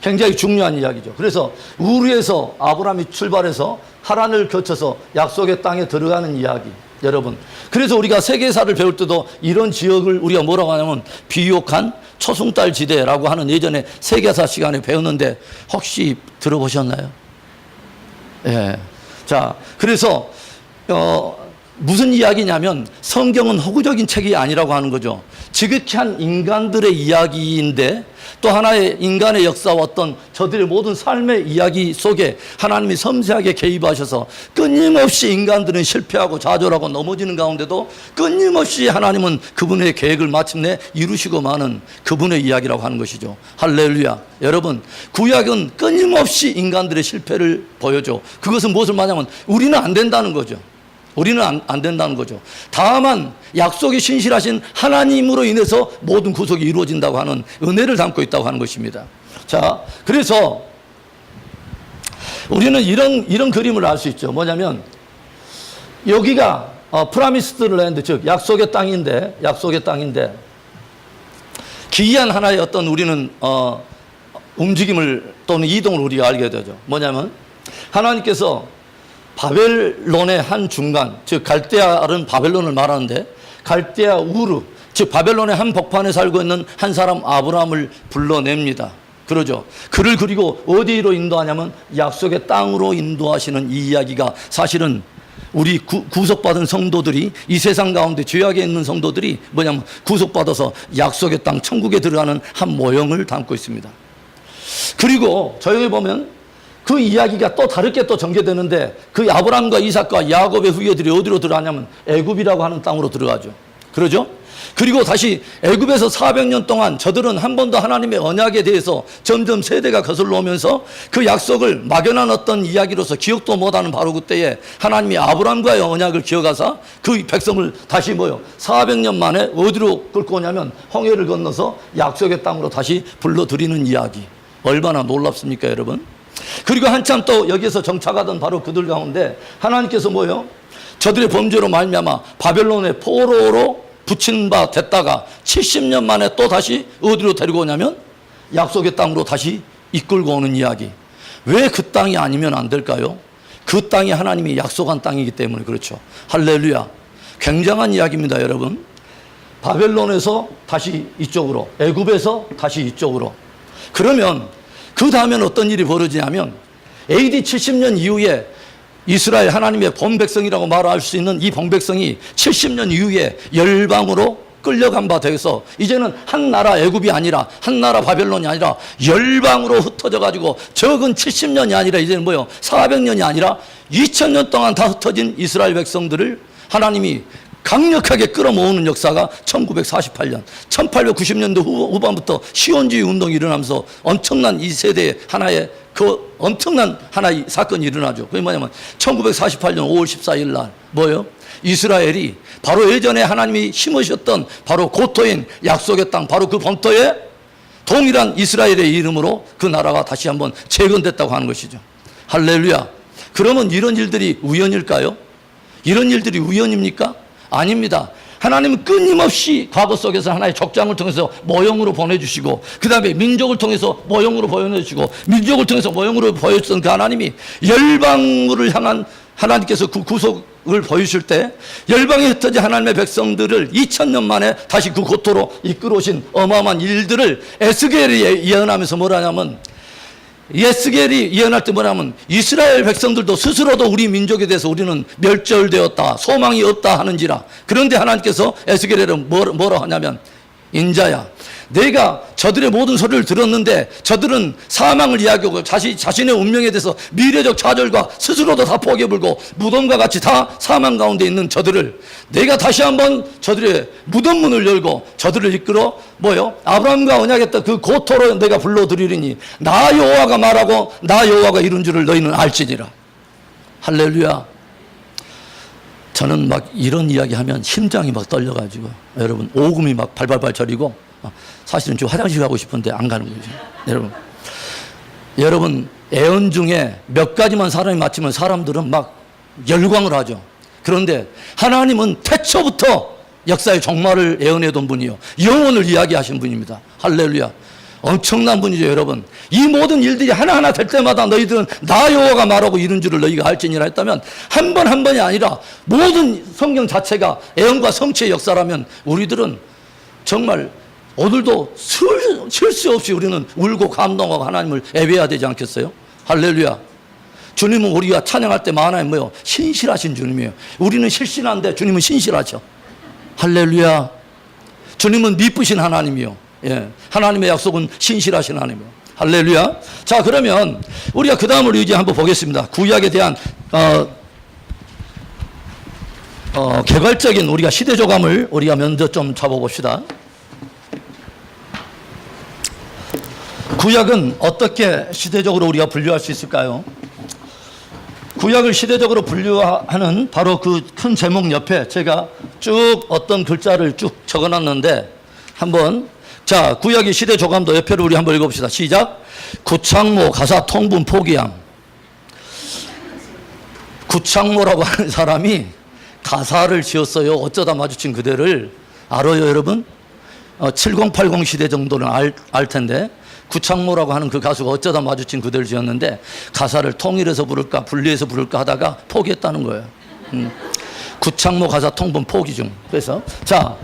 굉장히 중요한 이야기죠. 그래서 우르에서 아브라함이 출발해서 하란을 거쳐서 약속의 땅에 들어가는 이야기. 여러분, 그래서 우리가 세계사를 배울 때도 이런 지역을 우리가 뭐라고 하냐면 비옥한 초승달 지대라고 하는 예전에 세계사 시간에 배웠는데 혹시 들어보셨나요? 예. 자, 그래서 무슨 이야기냐면 성경은 허구적인 책이 아니라고 하는 거죠. 지극한 인간들의 이야기인데 또 하나의 인간의 역사와 어떤 저들의 모든 삶의 이야기 속에 하나님이 섬세하게 개입하셔서 끊임없이 인간들은 실패하고 좌절하고 넘어지는 가운데도 끊임없이 하나님은 그분의 계획을 마침내 이루시고 마는 그분의 이야기라고 하는 것이죠. 할렐루야. 여러분, 구약은 끊임없이 인간들의 실패를 보여줘. 그것은 무엇을 말하냐면 우리는 안 된다는 거죠. 우리는 안 된다는 거죠. 다만 약속이 신실하신 하나님으로 인해서 모든 구속이 이루어진다고 하는 은혜를 담고 있다고 하는 것입니다. 자, 그래서 우리는 이런 그림을 알 수 있죠. 뭐냐면 여기가 프라미스드 랜드, 즉 약속의 땅인데 기이한 하나의 어떤 우리는 움직임을 또는 이동을 우리가 알게 되죠. 뭐냐면 하나님께서 바벨론의 한 중간, 즉 갈대아는 바벨론을 말하는데 갈대아 우르, 즉 바벨론의 한 복판에 살고 있는 한 사람 아브라함을 불러냅니다. 그러죠. 그를 그리고 어디로 인도하냐면 약속의 땅으로 인도하시는 이 이야기가 사실은 우리 구속받은 성도들이 이 세상 가운데 죄악에 있는 성도들이 뭐냐면 구속받아서 약속의 땅 천국에 들어가는 한 모형을 담고 있습니다. 그리고 저녁에 보면 그 이야기가 또 다르게 또 전개되는데 그 아브라함과 이삭과 야곱의 후예들이 어디로 들어가냐면 애굽이라고 하는 땅으로 들어가죠. 그러죠? 그리고 다시 애굽에서 400년 동안 저들은 한 번도 하나님의 언약에 대해서 점점 세대가 거슬러 오면서 그 약속을 막연한 어떤 이야기로서 기억도 못하는 바로 그때에 하나님이 아브라함과의 언약을 기억하사 그 백성을 다시 400년 만에 어디로 끌고 오냐면 홍해를 건너서 약속의 땅으로 다시 불러들이는 이야기. 얼마나 놀랍습니까, 여러분? 그리고 한참 또 여기에서 정착하던 바로 그들 가운데 하나님께서 저들의 범죄로 말미암아 바벨론의 포로로 붙인 바 됐다가 70년 만에 또 다시 어디로 데리고 오냐면 약속의 땅으로 다시 이끌고 오는 이야기. 왜 그 땅이 아니면 안 될까요? 그 땅이 하나님이 약속한 땅이기 때문에 그렇죠. 할렐루야. 굉장한 이야기입니다, 여러분. 바벨론에서 다시 이쪽으로, 애굽에서 다시 이쪽으로. 그러면 그 다음에는 어떤 일이 벌어지냐면 AD 70년 이후에 이스라엘 하나님의 본백성이라고 말할 수 있는 이 본백성이 70년 이후에 열방으로 끌려간 바 되어서 이제는 한 나라 애굽이 아니라 한 나라 바벨론이 아니라 열방으로 흩어져 가지고 적은 70년이 아니라 이제는 400년이 아니라 2000년 동안 다 흩어진 이스라엘 백성들을 하나님이 강력하게 끌어모으는 역사가 1948년, 1890년도 후반부터 시온주의 운동이 일어나면서 엄청난 이 세대의 하나의 그 엄청난 하나의 사건이 일어나죠. 그게 뭐냐면 1948년 5월 14일 날 이스라엘이 바로 예전에 하나님이 심으셨던 바로 고토인 약속의 땅, 바로 그 본토에 동일한 이스라엘의 이름으로 그 나라가 다시 한번 재건됐다고 하는 것이죠. 할렐루야. 그러면 이런 일들이 우연일까요? 이런 일들이 우연입니까? 아닙니다. 하나님은 끊임없이 과거 속에서 하나의 족장을 통해서 모형으로 보내주시고 그 다음에 민족을 통해서 모형으로 보여주시고 민족을 통해서 모형으로 보여주던 그 하나님이 열방을 향한 하나님께서 그 구속을 보여주실 때 열방에 흩어진 하나님의 백성들을 2000년 만에 다시 그 고토로 이끌어오신 어마어마한 일들을 에스겔이 예언하면서 뭐라냐면 에스겔이 예언할 때 뭐냐면 이스라엘 백성들도 스스로도 우리 민족에 대해서 우리는 멸절되었다, 소망이 없다 하는지라. 그런데 하나님께서 에스겔에는 뭐라 하냐면 인자야, 내가 저들의 모든 소리를 들었는데 저들은 사망을 이야기하고 자신의 운명에 대해서 미래적 좌절과 스스로도 다 포기해버리고 무덤과 같이 다 사망 가운데 있는 저들을 내가 다시 한번 저들의 무덤 문을 열고 저들을 이끌어 아브라함과 언약했던 그 고토로 내가 불러들이리니 나 여호와가 말하고 나 여호와가 이룬 줄을 너희는 알지니라. 할렐루야. 저는 막 이런 이야기 하면 심장이 막 떨려가지고 여러분 오금이 막 발발발 저리고 사실은 좀 화장실 가고 싶은데 안 가는 거죠. 여러분 애언 중에 몇 가지만 사람이 맞추면 사람들은 막 열광을 하죠. 그런데 하나님은 태초부터 역사의 종말을 예언해둔 분이요, 영원을 이야기하신 분입니다. 할렐루야. 엄청난 분이죠, 여러분. 이 모든 일들이 하나하나 될 때마다 너희들은 나 여호와가 말하고 이룬 줄을 너희가 알지니라 했다면, 한 번 한 번이 아니라 모든 성경 자체가 예언과 성취의 역사라면 우리들은 정말 오늘도 쉴 수 없이 우리는 울고 감동하고 하나님을 예배해야 되지 않겠어요? 할렐루야. 주님은 우리가 찬양할 때 많아요, 뭐요? 신실하신 주님이에요. 우리는 실신한데 주님은 신실하죠. 할렐루야. 주님은 미쁘신 하나님이요. 예. 하나님의 약속은 신실하신 하나님이요. 할렐루야. 자, 그러면 우리가 그 다음을 이제 한번 보겠습니다. 구약에 대한 개괄적인 우리가 시대조감을 우리가 먼저 좀 잡아봅시다. 구약은 어떻게 시대적으로 우리가 분류할 수 있을까요? 구약을 시대적으로 분류하는 바로 그 큰 제목 옆에 제가 쭉 어떤 글자를 쭉 적어놨는데, 한번, 자, 구약의 시대 조감도 옆에를 우리 한번 읽어봅시다. 시작. 구창모 가사 통분 포기함. 구창모라고 하는 사람이 가사를 지었어요. 어쩌다 마주친 그대를. 알아요, 여러분? 7080 시대 정도는 알 텐데, 구창모라고 하는 그 가수가 어쩌다 마주친 그대를 지었는데, 가사를 통일해서 부를까 분리해서 부를까 하다가 포기했다는 거예요. 구창모 가사 통분 포기 중. 그래서 자,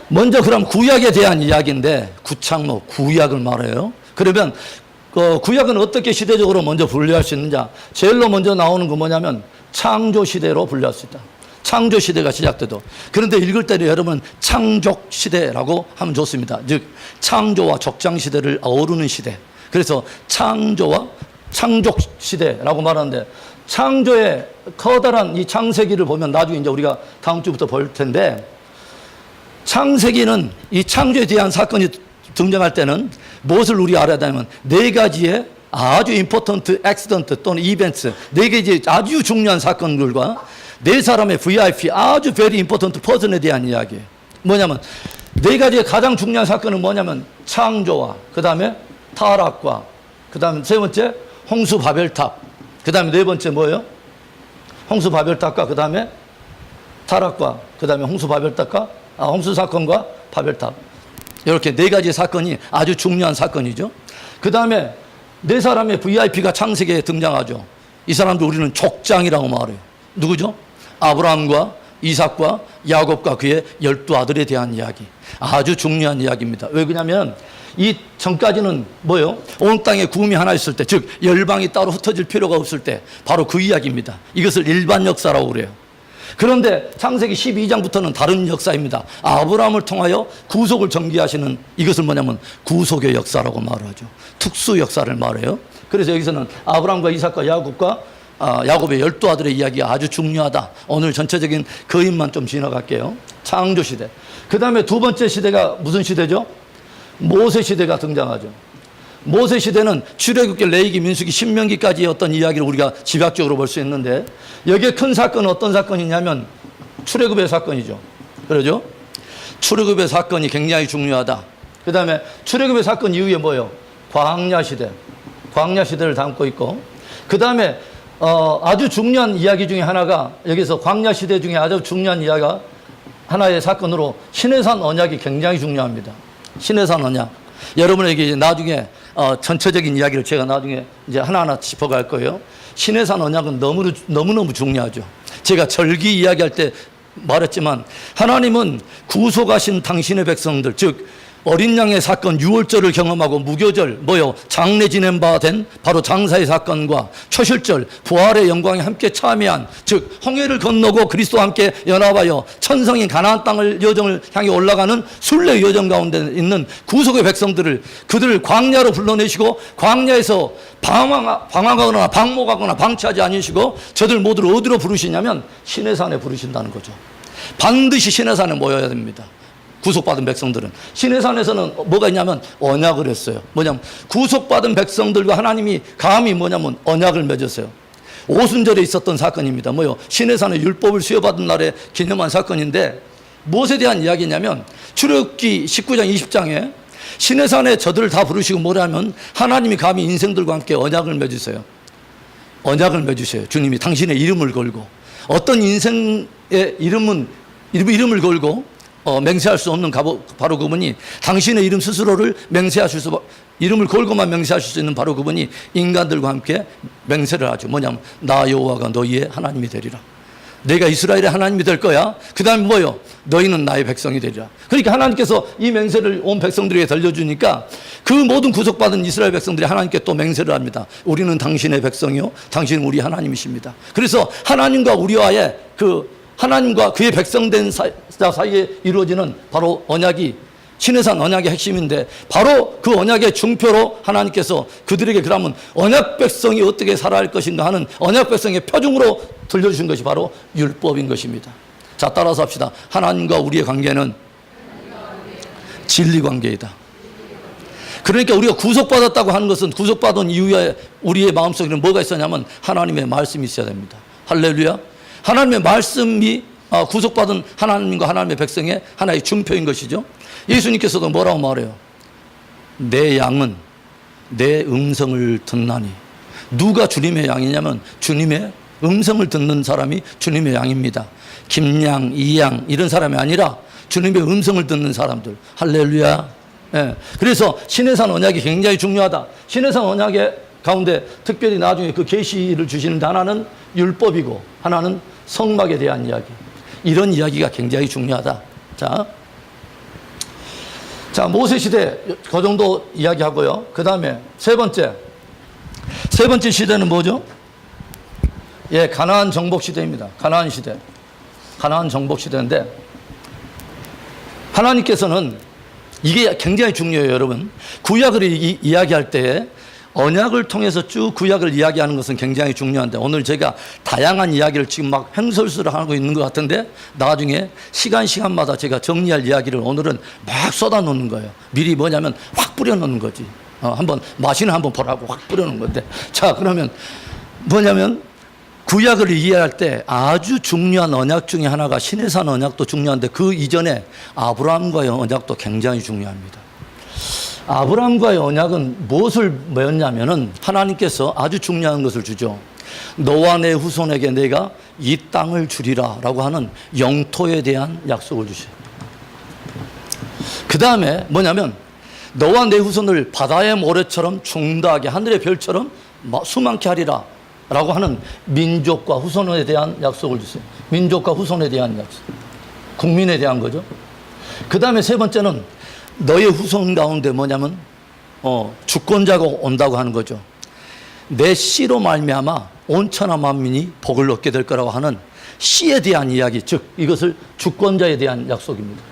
먼저 그럼 구약에 대한 이야기인데, 구창모, 구약을 말해요. 그러면 구약은 어떻게 시대적으로 먼저 분류할 수 있느냐? 제일로 먼저 나오는 거 뭐냐면 창조 시대로 분류할 수 있다. 창조 시대가 시작돼도. 그런데 읽을 때는 여러분 창족 시대라고 하면 좋습니다. 즉 창조와 족장 시대를 아우르는 시대. 그래서 창조와 창족 시대라고 말하는데, 창조의 커다란 이 창세기를 보면 나중에 이제 우리가 다음 주부터 볼 텐데, 창세기는 이 창조에 대한 사건이 등장할 때는 무엇을 우리 알아야 되냐면, 네 가지의 아주 임포턴트 액시던트 또는 이벤트, 네 가지 아주 중요한 사건들과 네 사람의 VIP, 아주 very important person에 대한 이야기예요. 뭐냐면 네 가지의 가장 중요한 사건은 뭐냐면 창조와 그 다음에 타락과 그 다음에 세 번째 홍수 바벨탑, 그 다음에 네 번째 뭐예요? 홍수 바벨탑과 그 다음에 타락과 그 다음에 홍수 바벨탑과 홍수 사건과 바벨탑, 이렇게 네 가지 사건이 아주 중요한 사건이죠. 그 다음에 네 사람의 VIP가 창세기에 등장하죠. 이 사람들 우리는 족장이라고 말해요. 누구죠? 아브라함과 이삭과 야곱과 그의 12아들에 대한 이야기. 아주 중요한 이야기입니다. 왜 그러냐면 이 전까지는 뭐예요? 온 땅에 구음이 하나 있을 때, 즉 열방이 따로 흩어질 필요가 없을 때, 바로 그 이야기입니다. 이것을 일반 역사라고 그래요. 그런데 창세기 12장부터는 다른 역사입니다. 아브라함을 통하여 구속을 전개하시는, 이것을 뭐냐면 구속의 역사라고 말하죠. 특수 역사를 말해요. 그래서 여기서는 아브라함과 이삭과 야곱과 야곱의 12아들의 이야기가 아주 중요하다. 오늘 전체적인 그림만 좀 지나갈게요. 창조 시대. 그 다음에 두 번째 시대가 무슨 시대죠? 모세 시대가 등장하죠. 모세 시대는 출애굽기, 레위기, 민수기, 신명기까지의 어떤 이야기를 우리가 집약적으로 볼 수 있는데, 여기에 큰 사건은 어떤 사건이냐면 출애굽의 사건이죠. 그러죠? 출애굽의 사건이 굉장히 중요하다. 그 다음에 출애굽의 사건 이후에 뭐예요? 광야 시대. 광야 시대를 담고 있고, 그 다음에 아주 중요한 이야기 중에 하나가, 여기서 광야 시대 중에 아주 중요한 이야기가 하나의 사건으로 시내산 언약이 굉장히 중요합니다. 시내산 언약. 여러분에게 나중에 전체적인 이야기를 제가 나중에 이제 하나하나 짚어갈 거예요. 시내산 언약은 너무너무 중요하죠. 제가 절기 이야기할 때 말했지만, 하나님은 구속하신 당신의 백성들, 즉 어린 양의 사건, 유월절을 경험하고 무교절, 장례 지낸 바 된 바로 장사의 사건과 초실절, 부활의 영광에 함께 참여한, 즉 홍해를 건너고 그리스도와 함께 연합하여 천성인 가나안 땅을 여정을 향해 올라가는 순례 여정 가운데 있는 구속의 백성들을, 그들을 광야로 불러내시고 광야에서 방황하거나 방목하거나 방치하지 않으시고 저들 모두를 어디로 부르시냐면 시내산에 부르신다는 거죠. 반드시 시내산에 모여야 됩니다. 구속받은 백성들은. 시내산에서는 뭐가 있냐면 언약을 했어요. 뭐냐면 구속받은 백성들과 하나님이 감히 언약을 맺었어요. 오순절에 있었던 사건입니다. 시내산의 율법을 수여받은 날에 기념한 사건인데, 무엇에 대한 이야기냐면 출애굽기 19장 20장에 시내산에 저들을 다 부르시고 뭐라면 하나님이 감히 인생들과 함께 언약을 맺으세요. 언약을 맺으세요. 주님이 당신의 이름을 걸고, 어떤 인생의 이름을 걸고 맹세할 수 없는 바로 그분이 당신의 이름 스스로를 맹세하실 수, 이름을 걸고만 맹세하실 수 있는 바로 그분이 인간들과 함께 맹세를 하죠. 뭐냐면 나 여호와가 너희의 하나님이 되리라. 내가 이스라엘의 하나님이 될 거야. 그 다음에 뭐요? 너희는 나의 백성이 되리라. 그러니까 하나님께서 이 맹세를 온 백성들에게 들려주니까 그 모든 구속받은 이스라엘 백성들이 하나님께 또 맹세를 합니다. 우리는 당신의 백성이요, 당신은 우리 하나님이십니다. 그래서 하나님과 우리와의 하나님과 그의 백성된 자 사이에 이루어지는 바로 언약이 시내산 언약의 핵심인데, 바로 그 언약의 중표로 하나님께서 그들에게 그러면 언약 백성이 어떻게 살아야 할 것인가 하는 언약 백성의 표중으로 들려주신 것이 바로 율법인 것입니다. 자, 따라서 합시다. 하나님과 우리의 관계는 진리 관계이다. 그러니까 우리가 구속받았다고 하는 것은 구속받은 이후에 우리의 마음속에는 뭐가 있었냐면 하나님의 말씀이 있어야 됩니다. 할렐루야. 하나님의 말씀이 구속받은 하나님과 하나님의 백성의 하나의 중표인 것이죠. 예수님께서도 뭐라고 말해요? 내 양은 내 음성을 듣나니. 누가 주님의 양이냐면 주님의 음성을 듣는 사람이 주님의 양입니다. 김양, 이양 이런 사람이 아니라 주님의 음성을 듣는 사람들. 할렐루야. 예. 그래서 시내산 언약이 굉장히 중요하다. 시내산 언약의 가운데 특별히 나중에 그 계시를 주시는데 하나는 율법이고 하나는 성막에 대한 이야기. 이런 이야기가 굉장히 중요하다. 자, 모세 시대 그 정도 이야기하고요. 그 다음에 세 번째 시대는 뭐죠? 예, 가나안 정복 시대입니다. 가나안 시대. 가나안 정복 시대인데 하나님께서는 이게 굉장히 중요해요, 여러분. 구약을 이야기할 때 언약을 통해서 쭉 구약을 이야기하는 것은 굉장히 중요한데, 오늘 제가 다양한 이야기를 지금 막 횡설수를 하고 있는 것 같은데 나중에 시간마다 제가 정리할 이야기를 오늘은 막 쏟아 놓는 거예요. 미리 뭐냐면 확 뿌려 놓는 거지. 한번 마시는 한번 보라고 확 뿌려 놓는 건데, 자, 그러면 뭐냐면 구약을 이해할 때 아주 중요한 언약 중에 하나가 시내산 언약도 중요한데 그 이전에 아브라함과의 언약도 굉장히 중요합니다. 아브라함과의 언약은 무엇을 뭐였냐면은 하나님께서 아주 중요한 것을 주죠. 너와 내 후손에게 내가 이 땅을 주리라 라고 하는 영토에 대한 약속을 주셔요. 그 다음에 뭐냐면 너와 내 후손을 바다의 모래처럼 충다하게 하늘의 별처럼 수많게 하리라 라고 하는 민족과 후손에 대한 약속을 주세요. 민족과 후손에 대한 약속. 국민에 대한 거죠. 그 다음에 세 번째는 너의 후손 가운데 뭐냐면 주권자가 온다고 하는 거죠. 내 씨로 말미암아 온 천하 만민이 복을 얻게 될 거라고 하는 씨에 대한 이야기, 즉 이것을 주권자에 대한 약속입니다.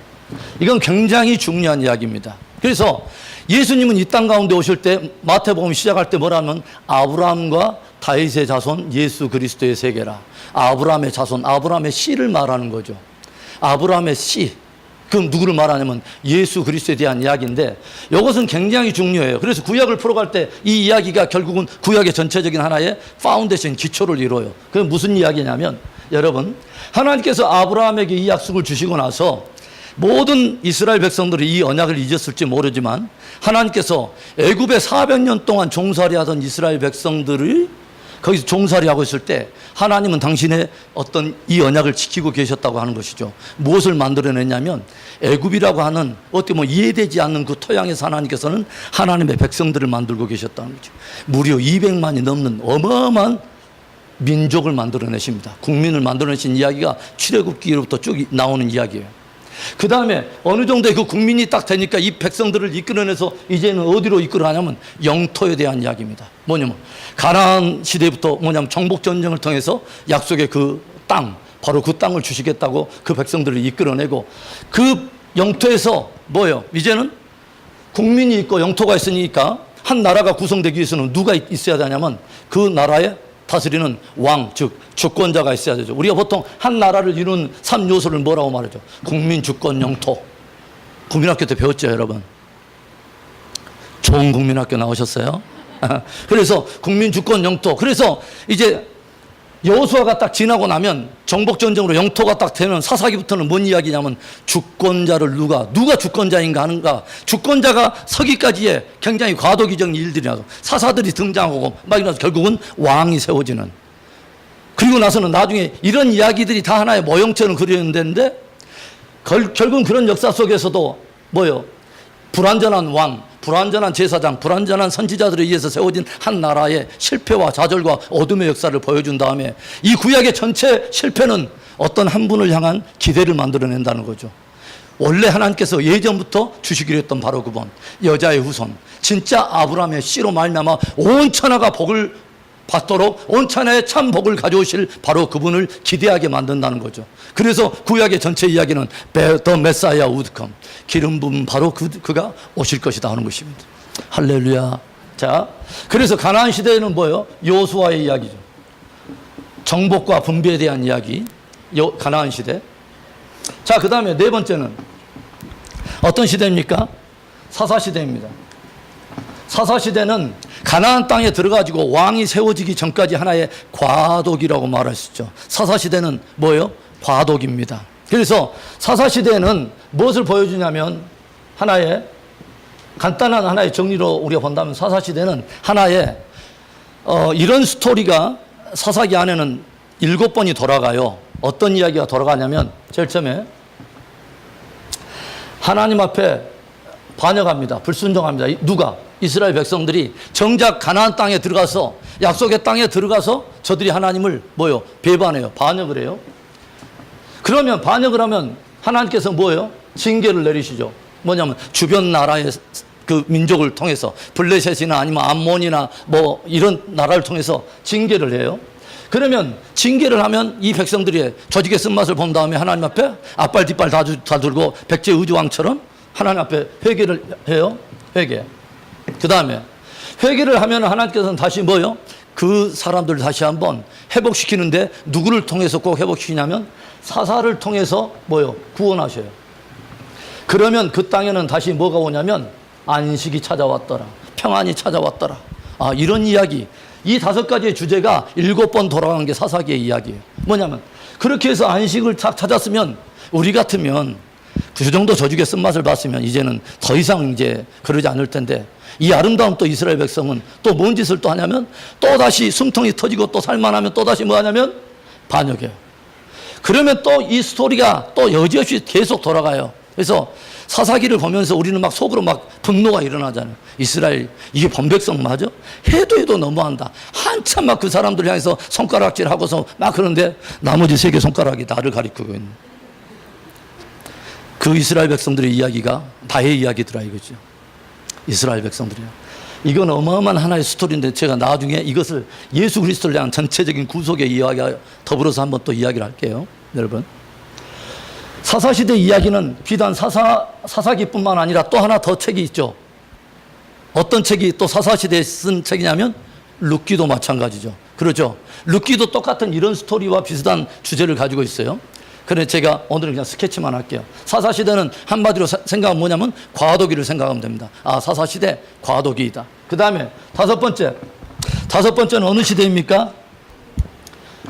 이건 굉장히 중요한 이야기입니다. 그래서 예수님은 이 땅 가운데 오실 때 마태복음 시작할 때 뭐라면 아브라함과 다윗의 자손 예수 그리스도의 세계라. 아브라함의 자손, 아브라함의 씨를 말하는 거죠. 아브라함의 씨. 그럼 누구를 말하냐면 예수 그리스도에 대한 이야기인데 이것은 굉장히 중요해요. 그래서 구약을 풀어갈 때 이 이야기가 결국은 구약의 전체적인 하나의 파운데이션, 기초를 이루어요. 그게 무슨 이야기냐면 여러분, 하나님께서 아브라함에게 이 약속을 주시고 나서 모든 이스라엘 백성들이 이 언약을 잊었을지 모르지만 하나님께서 애굽에 400년 동안 종살이 하던 이스라엘 백성들을 거기서 종살이 하고 있을 때 하나님은 당신의 어떤 이 언약을 지키고 계셨다고 하는 것이죠. 무엇을 만들어냈냐면 애굽이라고 하는 어떻게 보면 이해되지 않는 그 토양에서 하나님께서는 하나님의 백성들을 만들고 계셨다는 거죠. 무려 200만이 넘는 어마어마한 민족을 만들어내십니다. 국민을 만들어내신 이야기가 출애굽기로부터 쭉 나오는 이야기예요. 그 다음에 어느 정도의 그 국민이 딱 되니까 이 백성들을 이끌어내서 이제는 어디로 이끌어가냐면 영토에 대한 이야기입니다. 뭐냐면 가나안 시대부터 뭐냐면 정복전쟁을 통해서 약속의 그 땅, 바로 그 땅을 주시겠다고 그 백성들을 이끌어내고 그 영토에서 뭐예요? 이제는 국민이 있고 영토가 있으니까 한 나라가 구성되기 위해서는 누가 있어야 되냐면 그 나라에 다스리는 왕, 즉 주권자가 있어야 되죠. 우리가 보통 한 나라를 이루는 3요소를 뭐라고 말하죠? 국민, 주권, 영토. 국민학교 때 배웠죠, 여러분? 좋은 국민학교 나오셨어요? 그래서 국민, 주권, 영토. 그래서 이제 여호수아가 딱 지나고 나면 정복전쟁으로 영토가 딱 되면 사사기부터는 뭔 이야기냐면 주권자를 누가 주권자인가 하는가, 주권자가 서기까지의 굉장히 과도기적인 일들이 나서 사사들이 등장하고 막 이러면서 결국은 왕이 세워지는, 그리고 나서는 나중에 이런 이야기들이 다 하나의 모형처럼 그려졌는데 결국은 그런 역사 속에서도 뭐요? 불완전한 왕, 불완전한 제사장, 불완전한 선지자들에 의해서 세워진 한 나라의 실패와 좌절과 어둠의 역사를 보여준 다음에 이 구약의 전체 실패는 어떤 한 분을 향한 기대를 만들어낸다는 거죠. 원래 하나님께서 예전부터 주시기로 했던 바로 그분, 여자의 후손, 진짜 아브라함의 씨로 말미암아 온 천하가 복을 받도록 온 천하에 참 복을 가져오실 바로 그분을 기대하게 만든다는 거죠. 그래서 구약의 전체 이야기는 The Messiah would come, 기름 부은 바로 그가 오실 것이다 하는 것입니다. 할렐루야. 자, 그래서 가나안 시대에는 뭐예요? 여호수아의 이야기죠. 정복과 분배에 대한 이야기, 가나안 시대. 자, 그 다음에 네 번째는 어떤 시대입니까? 사사시대입니다. 사사시대는 가나안 땅에 들어가지고 왕이 세워지기 전까지 하나의 과도기라고 말할 수 있죠. 사사시대는 뭐예요? 과도기입니다. 그래서 사사시대는 무엇을 보여주냐면 하나의 간단한 하나의 정리로 우리가 본다면 사사시대는 하나의 이런 스토리가 사사기 안에는 7번이 돌아가요. 어떤 이야기가 돌아가냐면 제일 처음에 하나님 앞에 반역합니다. 불순종합니다. 누가? 이스라엘 백성들이 정작 가나안 땅에 들어가서 약속의 땅에 들어가서 저들이 하나님을 뭐요? 배반해요. 반역을 해요. 그러면 반역을 하면 하나님께서 뭐예요? 징계를 내리시죠. 뭐냐면 주변 나라의 그 민족을 통해서 블레셋이나 아니면 암몬이나 뭐 이런 나라를 통해서 징계를 해요. 그러면 징계를 하면 이 백성들이 조직의 쓴맛을 본 다음에 하나님 앞에 앞발 뒷발 다 들고 백제 의주왕처럼 하나님 앞에 회개를 해요. 회개. 그 다음에 회개를 하면 하나님께서는 다시 뭐요? 그 사람들을 다시 한번 회복시키는데 누구를 통해서 꼭 회복시키냐면 사사를 통해서 뭐요? 구원하셔요. 그러면 그 땅에는 다시 뭐가 오냐면 안식이 찾아왔더라. 평안이 찾아왔더라. 아, 이런 이야기. 이 5가지의 주제가 7번 돌아간 게 사사기의 이야기예요. 뭐냐면 그렇게 해서 안식을 딱 찾았으면 우리 같으면 그 정도 저주의 쓴맛을 봤으면 이제는 더 이상 이제 그러지 않을 텐데 이 아름다운 또 이스라엘 백성은 또 뭔 짓을 또 하냐면 또 다시 숨통이 터지고 또 살만하면 또 다시 뭐 하냐면 반역해요. 그러면 또 이 스토리가 또 여지없이 계속 돌아가요. 그래서 사사기를 보면서 우리는 막 속으로 막 분노가 일어나잖아요. 이스라엘 이게 범백성 맞아? 해도 너무한다. 한참 막 그 사람들 향해서 손가락질 하고서 막 그러는데 나머지 3개 손가락이 나를 가리키고 있는 그 이스라엘 백성들의 이야기가 나의 이야기더라 이거죠. 이스라엘 백성들이요. 이건 어마어마한 하나의 스토리인데 제가 나중에 이것을 예수 그리스도를 대한 전체적인 구속의 이야기와 더불어서 한번 또 이야기를 할게요. 여러분. 사사시대 이야기는 비단 사사기뿐만 아니라 또 하나 더 책이 있죠. 어떤 책이 또 사사시대에 쓴 책이냐면 룻기도 마찬가지죠. 그렇죠. 룻기도 똑같은 이런 스토리와 비슷한 주제를 가지고 있어요. 그래서 제가 오늘은 그냥 스케치만 할게요. 사사시대는 한마디로 생각하면 뭐냐면 과도기를 생각하면 됩니다. 아, 사사시대 과도기이다. 그 다음에 다섯 번째는 어느 시대입니까?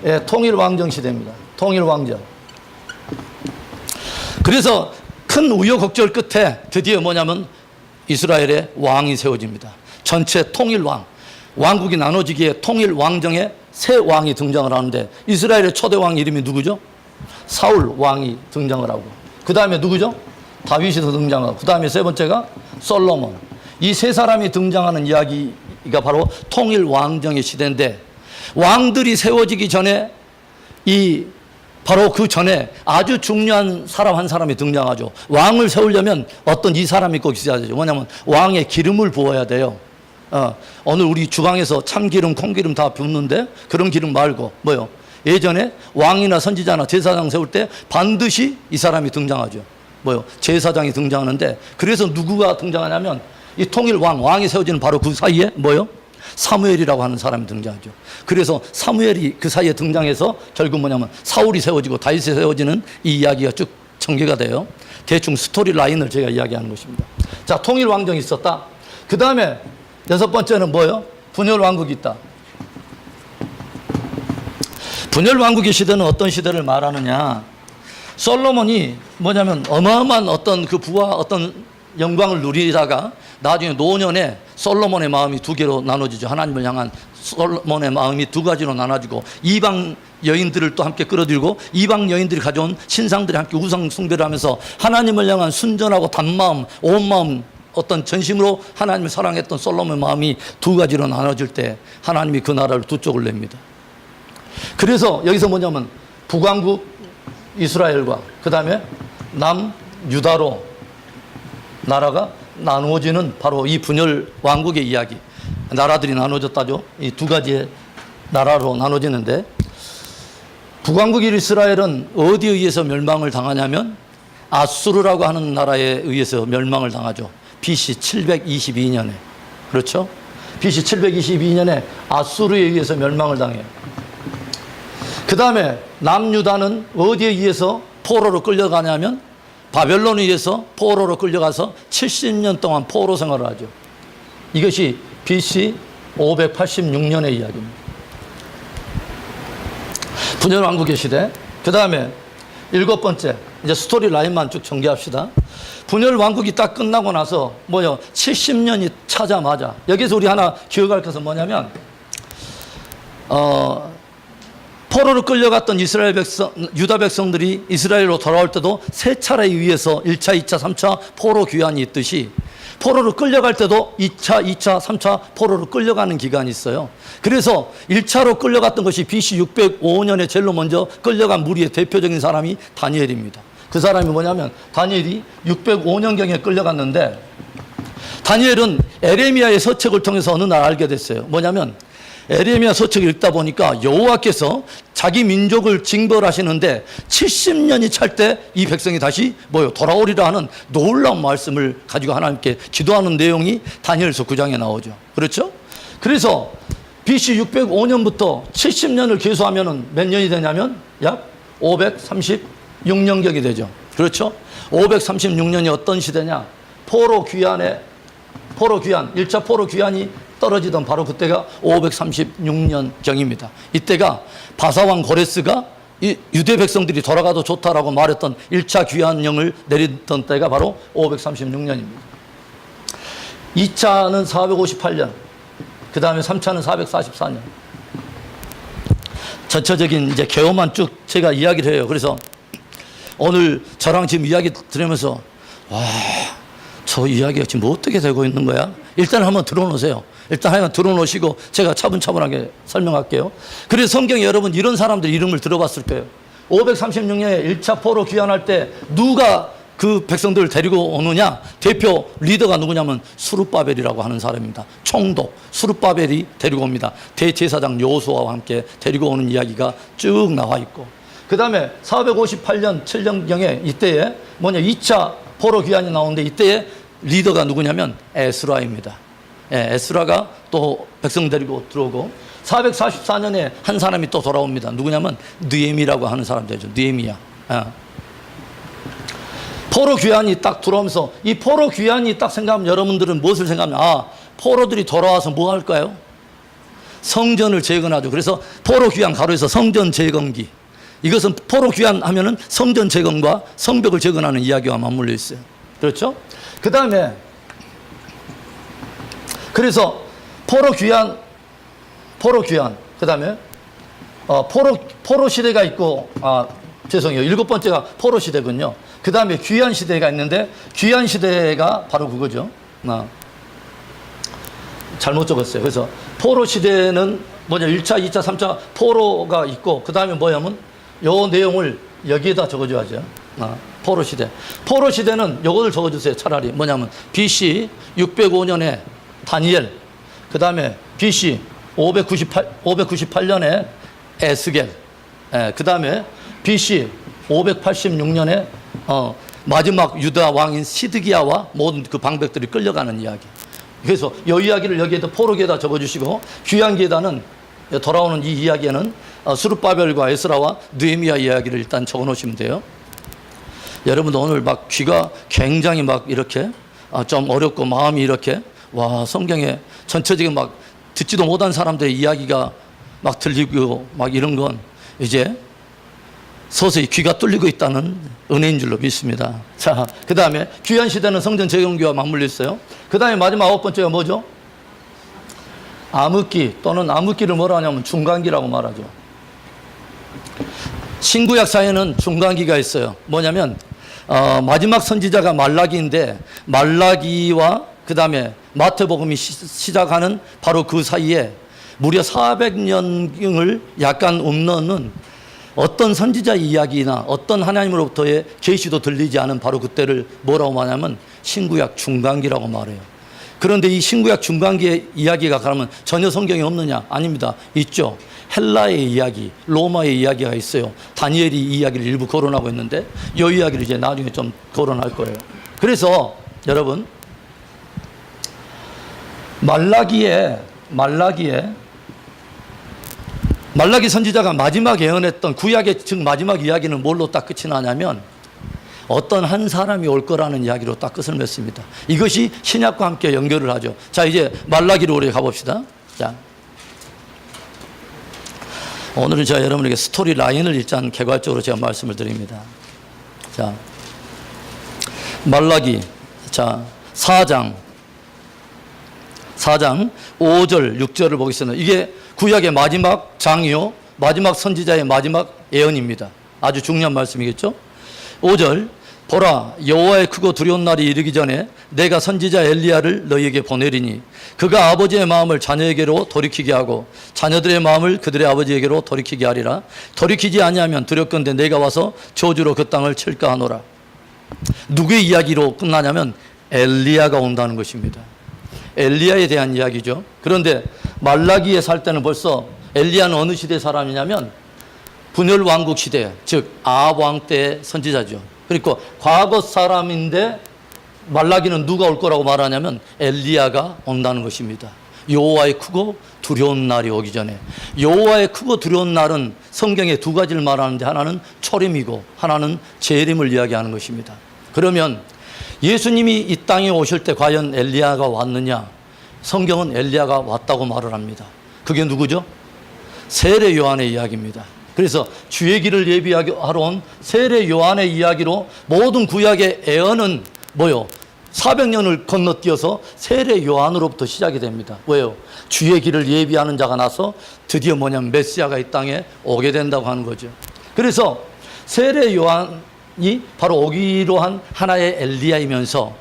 예, 통일왕정 시대입니다. 통일왕정. 그래서 큰 우여곡절 끝에 드디어 뭐냐면 이스라엘의 왕이 세워집니다. 전체 통일왕, 왕국이 나눠지기에 통일왕정에 새 왕이 등장을 하는데 이스라엘의 초대 왕 이름이 누구죠? 사울 왕이 등장을 하고 그 다음에 누구죠? 다윗이 등장하고 그 다음에 세 번째가 솔로몬. 이 세 사람이 등장하는 이야기가 바로 통일왕정의 시대인데 왕들이 세워지기 전에 바로 그 전에 아주 중요한 사람 한 사람이 등장하죠. 왕을 세우려면 어떤 이 사람이 꼭 있어야 되죠. 뭐냐면 왕의 기름을 부어야 돼요. 오늘 우리 주방에서 참기름, 콩기름 다 붓는데 그런 기름 말고 뭐요? 예전에 왕이나 선지자나 제사장 세울 때 반드시 이 사람이 등장하죠. 뭐요? 제사장이 등장하는데 그래서 누구가 등장하냐면 이 통일왕이 세워지는 바로 그 사이에 뭐요? 사무엘이라고 하는 사람이 등장하죠. 그래서 사무엘이 그 사이에 등장해서 결국 뭐냐면 사울이 세워지고 다윗이 세워지는 이 이야기가 쭉 전개가 돼요. 대충 스토리 라인을 제가 이야기하는 것입니다. 자, 통일왕정이 있었다. 그 다음에 6번째는 뭐예요? 분열왕국이 있다. 분열왕국의 시대는 어떤 시대를 말하느냐? 솔로몬이 뭐냐면 어마어마한 어떤 그 부와 어떤 영광을 누리다가 나중에 노년에 솔로몬의 마음이 2개로 나눠지죠. 하나님을 향한 솔로몬의 마음이 두 가지로 나눠지고 이방 여인들을 또 함께 끌어들이고 이방 여인들이 가져온 신상들이 함께 우상 숭배를 하면서 하나님을 향한 순전하고 단마음, 온 마음, 어떤 전심으로 하나님을 사랑했던 솔로몬의 마음이 두 가지로 나눠질 때 하나님이 그 나라를 두 쪽을 냅니다. 그래서 여기서 뭐냐면 북왕국 이스라엘과 그 다음에 남유다로 나라가 나누어지는 바로 이 분열 왕국의 이야기. 나라들이 나눠졌다죠. 이 두 가지의 나라로 나눠지는데 북왕국 이스라엘은 어디에 의해서 멸망을 당하냐면 아수르라고 하는 나라에 의해서 멸망을 당하죠. BC 722년에. 그렇죠? BC 722년에 아수르에 의해서 멸망을 당해요. 그 다음에 남유다는 어디에 의해서 포로로 끌려가냐면 바벨론에 의해서 포로로 끌려가서 70년 동안 포로 생활을 하죠. 이것이 BC 586년의 이야기입니다. 분열왕국의 시대. 그 다음에 일곱 번째, 이제 스토리 라인만 쭉 전개합시다. 분열왕국이 딱 끝나고 나서 70년이 차자마자 여기서 우리 하나 기억할 것은 뭐냐면 포로로 끌려갔던 이스라엘 백성, 유다 백성들이 이스라엘로 돌아올 때도 세 차례에 의해서 1차, 2차, 3차 포로 귀환이 있듯이 포로로 끌려갈 때도 2차, 2차, 3차 포로로 끌려가는 기간이 있어요. 그래서 1차로 끌려갔던 것이 BC 605년에 제일 먼저 끌려간 무리의 대표적인 사람이 다니엘입니다. 그 사람이 뭐냐면 다니엘이 605년경에 끌려갔는데 다니엘은 에레미야의 서책을 통해서 어느 날 알게 됐어요. 뭐냐면 에레미야 서책을 읽다 보니까 여호와께서 자기 민족을 징벌하시는데 70년이 찰 때 이 백성이 다시 돌아오리라 하는 놀라운 말씀을 가지고 하나님께 기도하는 내용이 다니엘서 9장에 나오죠. 그렇죠? 그래서 BC 605년부터 70년을 계수하면 몇 년이 되냐면 약 536년경이 되죠. 그렇죠? 536년이 어떤 시대냐? 포로 귀환, 1차 포로 귀환이 떨어지던 바로 그때가 536년경입니다. 이때가 바사왕 고레스가 유대 백성들이 돌아가도 좋다라고 말했던 1차 귀환령을 내리던 때가 바로 536년입니다. 2차는 458년, 그 다음에 3차는 444년. 전체적인 이제 개요만 쭉 제가 이야기를 해요. 그래서 오늘 저랑 지금 이야기 들으면서 저 이야기가 지금 어떻게 되고 있는 거야? 일단 한번 들어놓으세요. 일단 하여간 들어놓으시고 제가 차분차분하게 설명할게요. 그래서 성경에 여러분 이런 사람들 이름을 들어봤을 거예요. 536년에 1차 포로 귀환할 때 누가 그 백성들을 데리고 오느냐? 대표 리더가 누구냐면 수룹바벨이라고 하는 사람입니다. 총독 수룹바벨이 데리고 옵니다. 대제사장 여호수아와 함께 데리고 오는 이야기가 쭉 나와 있고, 그 다음에 458년 7년경에 이때에 2차 포로 귀환이 나오는데 이때에 리더가 누구냐면 에스라입니다. 에스라가 또 백성 데리고 들어오고 444년에 한 사람이 또 돌아옵니다. 누구냐면 느헤미라고 하는 사람 되죠. 느헤미야. 포로 귀환이 딱 들어오면서 이 포로 귀환이 딱 생각하면 여러분들은 무엇을 생각하면 포로들이 돌아와서 뭐 할까요? 성전을 재건하죠. 그래서 포로 귀환 가로에서 성전 재건기. 이것은 포로 귀환하면은 성전 재건과 성벽을 재건하는 이야기와 맞물려 있어요. 그렇죠? 그 다음에 그래서 포로 귀환, 그 다음에 포로 시대가 있고, 죄송해요. 일곱 번째가 포로 시대군요. 그 다음에 귀환 시대가 있는데 귀환 시대가 바로 그거죠. 잘못 적었어요. 그래서 포로 시대는 1차, 2차, 3차 포로가 있고, 그 다음에 뭐냐면 요 내용을 여기에다 적어줘야죠. 포로 시대. 포로 시대는 요거를 적어주세요. 차라리 뭐냐면 BC 605년에 다니엘, 그 다음에 BC 598년에 에스겔, 그 다음에 BC 586년에 마지막 유다 왕인 시드기야와 모든 그 방백들이 끌려가는 이야기. 그래서 이 이야기를 여기에다 포로기에다 적어주시고 귀환기에다는 돌아오는 이 이야기에는 수룹바벨과 에스라와 느헤미야 이야기를 일단 적어놓으시면 돼요. 여러분도 오늘 막 귀가 굉장히 막 이렇게 좀 어렵고 마음이 이렇게 성경에 전체적인 막 듣지도 못한 사람들의 이야기가 막 들리고 막 이런 건 이제 서서히 귀가 뚫리고 있다는 은혜인 줄로 믿습니다. 자, 그 다음에 귀환 시대는 성전 재건기와 맞물려 있어요. 그 다음에 마지막 9번째가 뭐죠? 암흑기 또는 암흑기를 뭐라 하냐면 중간기라고 말하죠. 신구약 사회는 중간기가 있어요. 뭐냐면 마지막 선지자가 말라기인데 말라기와 그 다음에 마태복음이 시작하는 바로 그 사이에 무려 400년을 약간 움넣는 어떤 선지자 이야기나 어떤 하나님으로부터의 계시도 들리지 않은 바로 그때를 뭐라고 말하냐면 신구약 중간기라고 말해요. 그런데 이 신구약 중간기의 이야기가 그러면 전혀 성경에 없느냐? 아닙니다. 있죠. 헬라의 이야기, 로마의 이야기가 있어요. 다니엘이 이 이야기를 일부 거론하고 있는데 이 이야기를 이제 나중에 좀 거론할 거예요. 그래서 여러분 말라기 선지자가 마지막 예언했던 구약의 즉 마지막 이야기는 뭘로 딱 끝이 나냐면 어떤 한 사람이 올 거라는 이야기로 딱 끝을 맺습니다. 이것이 신약과 함께 연결을 하죠. 자, 이제 말라기로 우리 가봅시다. 자, 오늘은 제가 여러분에게 스토리 라인을 일단 개괄적으로 제가 말씀을 드립니다. 자, 말라기, 자, 4장 5절, 6절을 보겠습니다. 이게 구약의 마지막 장이요, 마지막 선지자의 마지막 예언입니다. 아주 중요한 말씀이겠죠? 5절, 보라, 여호와의 크고 두려운 날이 이르기 전에 내가 선지자 엘리야를 너희에게 보내리니 그가 아버지의 마음을 자녀에게로 돌이키게 하고 자녀들의 마음을 그들의 아버지에게로 돌이키게 하리라. 돌이키지 아니하면 두렵건대 내가 와서 저주로 그 땅을 칠까 하노라. 누구의 이야기로 끝나냐면 엘리야가 온다는 것입니다. 엘리야에 대한 이야기죠. 그런데 말라기에 살 때는 벌써 엘리야는 어느 시대 사람이냐면 분열왕국 시대, 즉 아합 왕 때의 선지자죠. 그리고 과거 사람인데 말라기는 누가 올 거라고 말하냐면 엘리야가 온다는 것입니다. 여호와의 크고 두려운 날이 오기 전에. 여호와의 크고 두려운 날은 성경에 두 가지를 말하는데 하나는 초림이고 하나는 재림을 이야기하는 것입니다. 그러면 예수님이 이 땅에 오실 때 과연 엘리야가 왔느냐? 성경은 엘리야가 왔다고 말을 합니다. 그게 누구죠? 세례 요한의 이야기입니다. 그래서 주의 길을 예비하러 온 세례 요한의 이야기로 모든 구약의 예언은 뭐요? 400년을 건너뛰어서 세례 요한으로부터 시작이 됩니다. 왜요? 주의 길을 예비하는 자가 나서 드디어 뭐냐면 메시아가 이 땅에 오게 된다고 하는 거죠. 그래서 세례 요한이 바로 오기로 한 하나의 엘리야이면서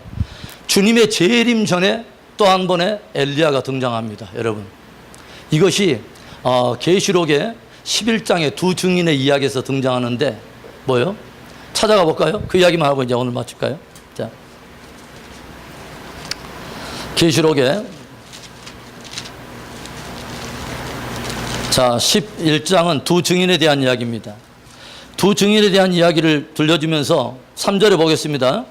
주님의 재림 전에 또 한 번의 엘리야가 등장합니다. 여러분, 이것이 계시록의 11장의 두 증인의 이야기에서 등장하는데 뭐요? 찾아가 볼까요? 그 이야기만 하고 이제 오늘 마칠까요? 자, 계시록의 11장은 두 증인에 대한 이야기입니다. 두 증인에 대한 이야기를 들려주면서 3절에 보겠습니다.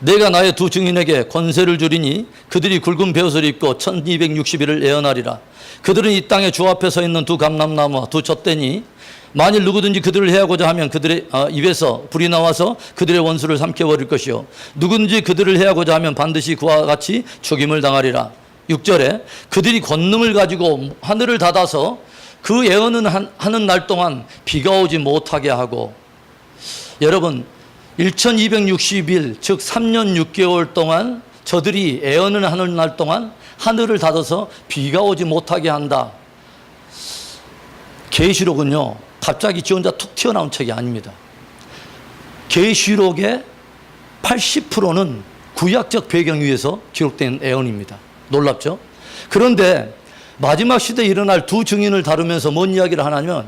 내가 나의 두 증인에게 권세를 주리니 그들이 굵은 베옷을 입고 1260일을 예언하리라. 그들은 이 땅에 주 앞에 서 있는 두 감람나무와 두 젖대니 만일 누구든지 그들을 해하고자 하면 그들의 입에서 불이 나와서 그들의 원수를 삼켜버릴 것이요 누구든지 그들을 해하고자 하면 반드시 그와 같이 죽임을 당하리라. 6절에 그들이 권능을 가지고 하늘을 닫아서 그 예언은 하는 날 동안 비가 오지 못하게 하고, 여러분 1260일 즉 3년 6개월 동안 저들이 예언을 하는 날 동안 하늘을 닫아서 비가 오지 못하게 한다. 계시록은요 갑자기 지 혼자 툭 튀어나온 책이 아닙니다. 계시록의 80%는 구약적 배경 위에서 기록된 예언입니다. 놀랍죠? 그런데 마지막 시대에 일어날 두 증인을 다루면서 뭔 이야기를 하냐면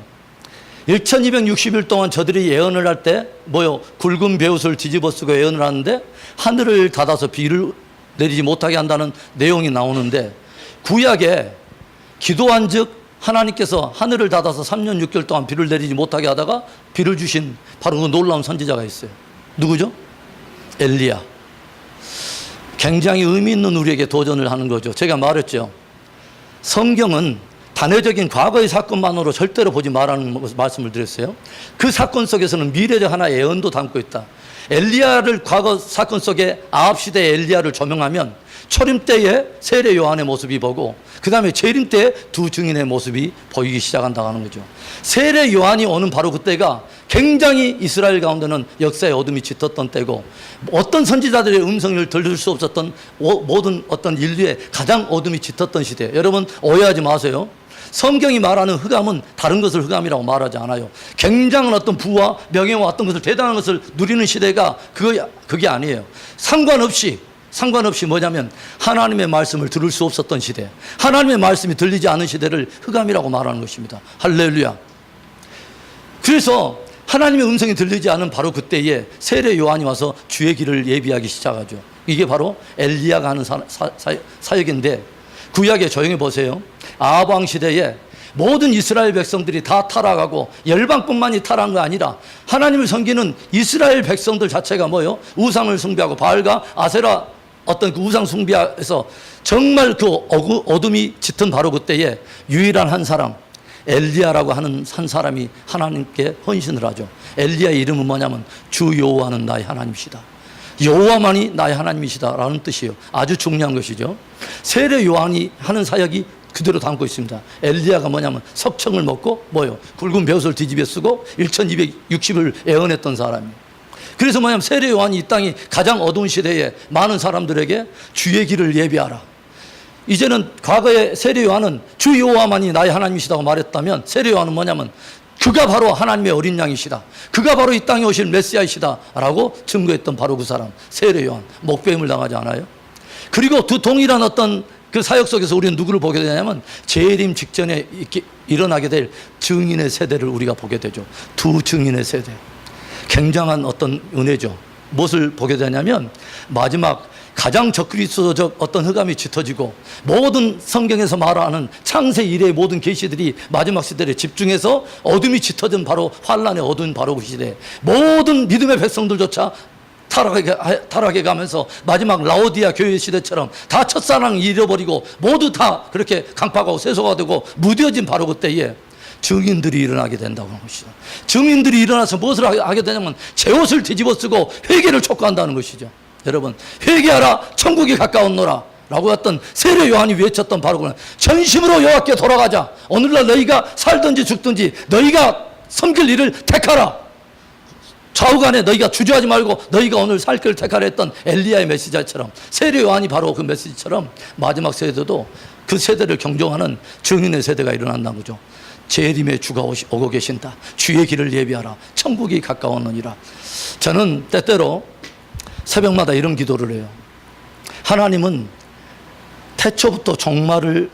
1260일 동안 저들이 예언을 할 때 뭐요? 굵은 베옷을 뒤집어 쓰고 예언을 하는데 하늘을 닫아서 비를 내리지 못하게 한다는 내용이 나오는데, 구약에 기도한 즉 하나님께서 하늘을 닫아서 3년 6개월 동안 비를 내리지 못하게 하다가 비를 주신 바로 그 놀라운 선지자가 있어요. 누구죠? 엘리야. 굉장히 의미 있는 우리에게 도전을 하는 거죠. 제가 말했죠. 성경은 단회적인 과거의 사건만으로 절대로 보지 말라는 말씀을 드렸어요. 그 사건 속에서는 미래적 하나의 예언도 담고 있다. 엘리야를 과거 사건 속에 아합 시대의 엘리야를 조명하면 초림 때의 세례 요한의 모습이 보고, 그 다음에 재림 때 두 증인의 모습이 보이기 시작한다고 하는 거죠. 세례 요한이 오는 바로 그때가 굉장히 이스라엘 가운데는 역사의 어둠이 짙었던 때고, 어떤 선지자들의 음성을 들을 수 없었던 모든 어떤 인류의 가장 어둠이 짙었던 시대. 여러분 오해하지 마세요. 성경이 말하는 흑암은 다른 것을 흑암이라고 말하지 않아요. 굉장한 어떤 부와 명예와 어떤 것을, 대단한 것을 누리는 시대가 그게 아니에요. 상관없이 뭐냐면 하나님의 말씀을 들을 수 없었던 시대, 하나님의 말씀이 들리지 않은 시대를 흑암이라고 말하는 것입니다. 할렐루야. 그래서 하나님의 음성이 들리지 않은 바로 그때에 세례 요한이 와서 주의 길을 예비하기 시작하죠. 이게 바로 엘리야가 하는 사역인데, 구약에 조용히 보세요. 아합 왕 시대에 모든 이스라엘 백성들이 다 타락하고 열방뿐만이 타락한 거 아니라 하나님을 섬기는 이스라엘 백성들 자체가 뭐예요? 우상을 숭배하고 바알과 아세라 어떤 그 우상 숭배에서 정말 그 어둠이 짙은 바로 그때에 유일한 한 사람, 엘리야라고 하는 한 사람이 하나님께 헌신을 하죠. 엘리야의 이름은 뭐냐면 주 여호와는 나의 하나님이시다. 여호와만이 나의 하나님이시다라는 뜻이에요. 아주 중요한 것이죠. 세례 요한이 하는 사역이 그대로 담고 있습니다. 엘리야가 뭐냐면 석청을 먹고 뭐요? 굵은 벼슬 뒤집어 쓰고 1260을 애언했던 사람이에요. 그래서 뭐냐면 세례 요한이 이 땅이 가장 어두운 시대에 많은 사람들에게 주의 길을 예비하라. 이제는 과거에 세례 요한은 주 여호와만이 나의 하나님이시다고 말했다면, 세례 요한은 뭐냐면 그가 바로 하나님의 어린 양이시다, 그가 바로 이 땅에 오실 메시아이시다 라고 증거했던 바로 그 사람, 세례 요한. 목배임을 당하지 않아요? 그리고 두 동일한 어떤 그 사역 속에서 우리는 누구를 보게 되냐면 재림 직전에 일어나게 될 증인의 세대를 우리가 보게 되죠. 두 증인의 세대. 굉장한 어떤 은혜죠. 무엇을 보게 되냐면 마지막 가장 적그리스도적 어떤 흑암이 짙어지고, 모든 성경에서 말하는 창세 이래의 모든 계시들이 마지막 시대에 집중해서 어둠이 짙어진 바로 환란의 어두운 바로 그 시대, 모든 믿음의 백성들조차 타락해 가면서 마지막 라오디아 교회 시대처럼 다 첫사랑 잃어버리고 모두 다 그렇게 강팍하고 세소가 되고 무뎌진 바로 그때에 증인들이 일어나게 된다고 하는 것이죠. 증인들이 일어나서 무엇을 하게 되냐면 제 옷을 뒤집어 쓰고 회개를 촉구한다는 것이죠. 여러분, 회개하라, 천국이 가까웠노라 라고 했던 세례 요한이 외쳤던 바로 그는 전심으로 여호와께 돌아가자. 오늘날 너희가 살든지 죽든지 너희가 섬길 일을 택하라. 좌우간에 너희가 주저하지 말고 너희가 오늘 살 길을 택하라 했던 엘리야의 메시지처럼, 세례 요한이 바로 그 메시지처럼 마지막 세대도 그 세대를 경종하는 증인의 세대가 일어난다는 거죠. 재림의 주가 오고 계신다. 주의 길을 예비하라. 천국이 가까웠느니라. 저는 때때로 새벽마다 이런 기도를 해요. 하나님은 태초부터 종말을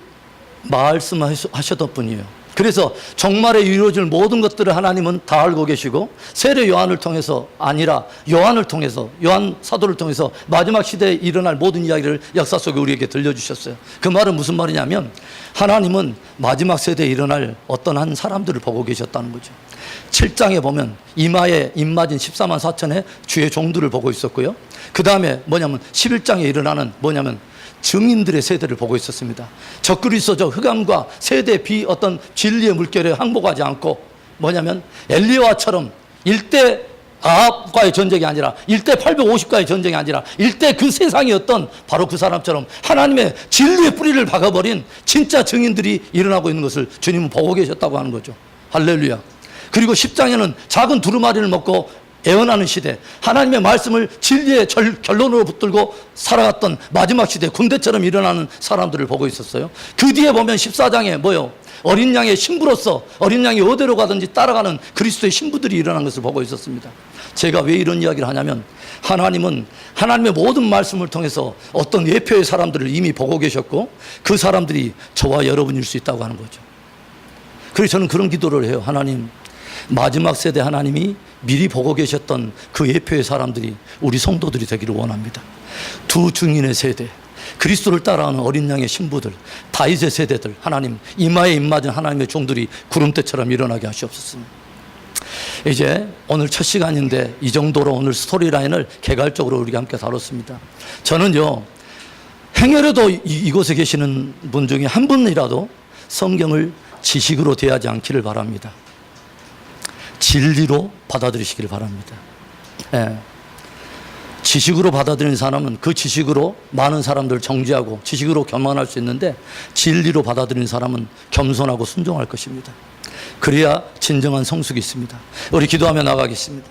말씀하셨던 분이에요. 그래서 종말에 이루어질 모든 것들을 하나님은 다 알고 계시고, 세례 요한을 통해서 아니라 요한을 통해서, 요한 사도를 통해서 마지막 시대에 일어날 모든 이야기를 역사 속에 우리에게 들려주셨어요. 그 말은 무슨 말이냐면 하나님은 마지막 세대에 일어날 어떤 한 사람들을 보고 계셨다는 거죠. 7장에 보면 이마에 입맞은 14만 4천의 주의 종들을 보고 있었고요. 그 다음에 뭐냐면 11장에 일어나는 뭐냐면 증인들의 세대를 보고 있었습니다. 적그리스도적 흑암과 세대 어떤 진리의 물결에 항복하지 않고 뭐냐면 엘리야처럼 일대 아합과의 전쟁이 아니라 일대 850과의 전쟁이 아니라 일대 그 세상이었던 바로 그 사람처럼 하나님의 진리의 뿌리를 박아버린 진짜 증인들이 일어나고 있는 것을 주님은 보고 계셨다고 하는 거죠. 할렐루야. 그리고 10장에는 작은 두루마리를 먹고 애원하는 시대, 하나님의 말씀을 진리의 결론으로 붙들고 살아갔던 마지막 시대, 군대처럼 일어나는 사람들을 보고 있었어요. 그 뒤에 보면 14장에 뭐요? 어린 양의 신부로서 어린 양이 어디로 가든지 따라가는 그리스도의 신부들이 일어난 것을 보고 있었습니다. 제가 왜 이런 이야기를 하냐면 하나님은 하나님의 모든 말씀을 통해서 어떤 예표의 사람들을 이미 보고 계셨고 그 사람들이 저와 여러분일 수 있다고 하는 거죠. 그래서 저는 그런 기도를 해요. 하나님, 마지막 세대 하나님이 미리 보고 계셨던 그 예표의 사람들이 우리 성도들이 되기를 원합니다. 두 증인의 세대, 그리스도를 따라하는 어린 양의 신부들, 다윗의 세대들, 하나님 이마에 입맞은 하나님의 종들이 구름대처럼 일어나게 하시옵소서. 이제 오늘 첫 시간인데 이 정도로 오늘 스토리라인을 개괄적으로 우리가 함께 다뤘습니다. 저는요, 행여라도 이곳에 계시는 분 중에 한 분이라도 성경을 지식으로 대하지 않기를 바랍니다. 진리로 받아들이시기를 바랍니다. 예. 지식으로 받아들이는 사람은 그 지식으로 많은 사람들을 정죄하고 지식으로 교만할 수 있는데 진리로 받아들이는 사람은 겸손하고 순종할 것입니다. 그래야 진정한 성숙이 있습니다. 우리 기도하며 나가겠습니다.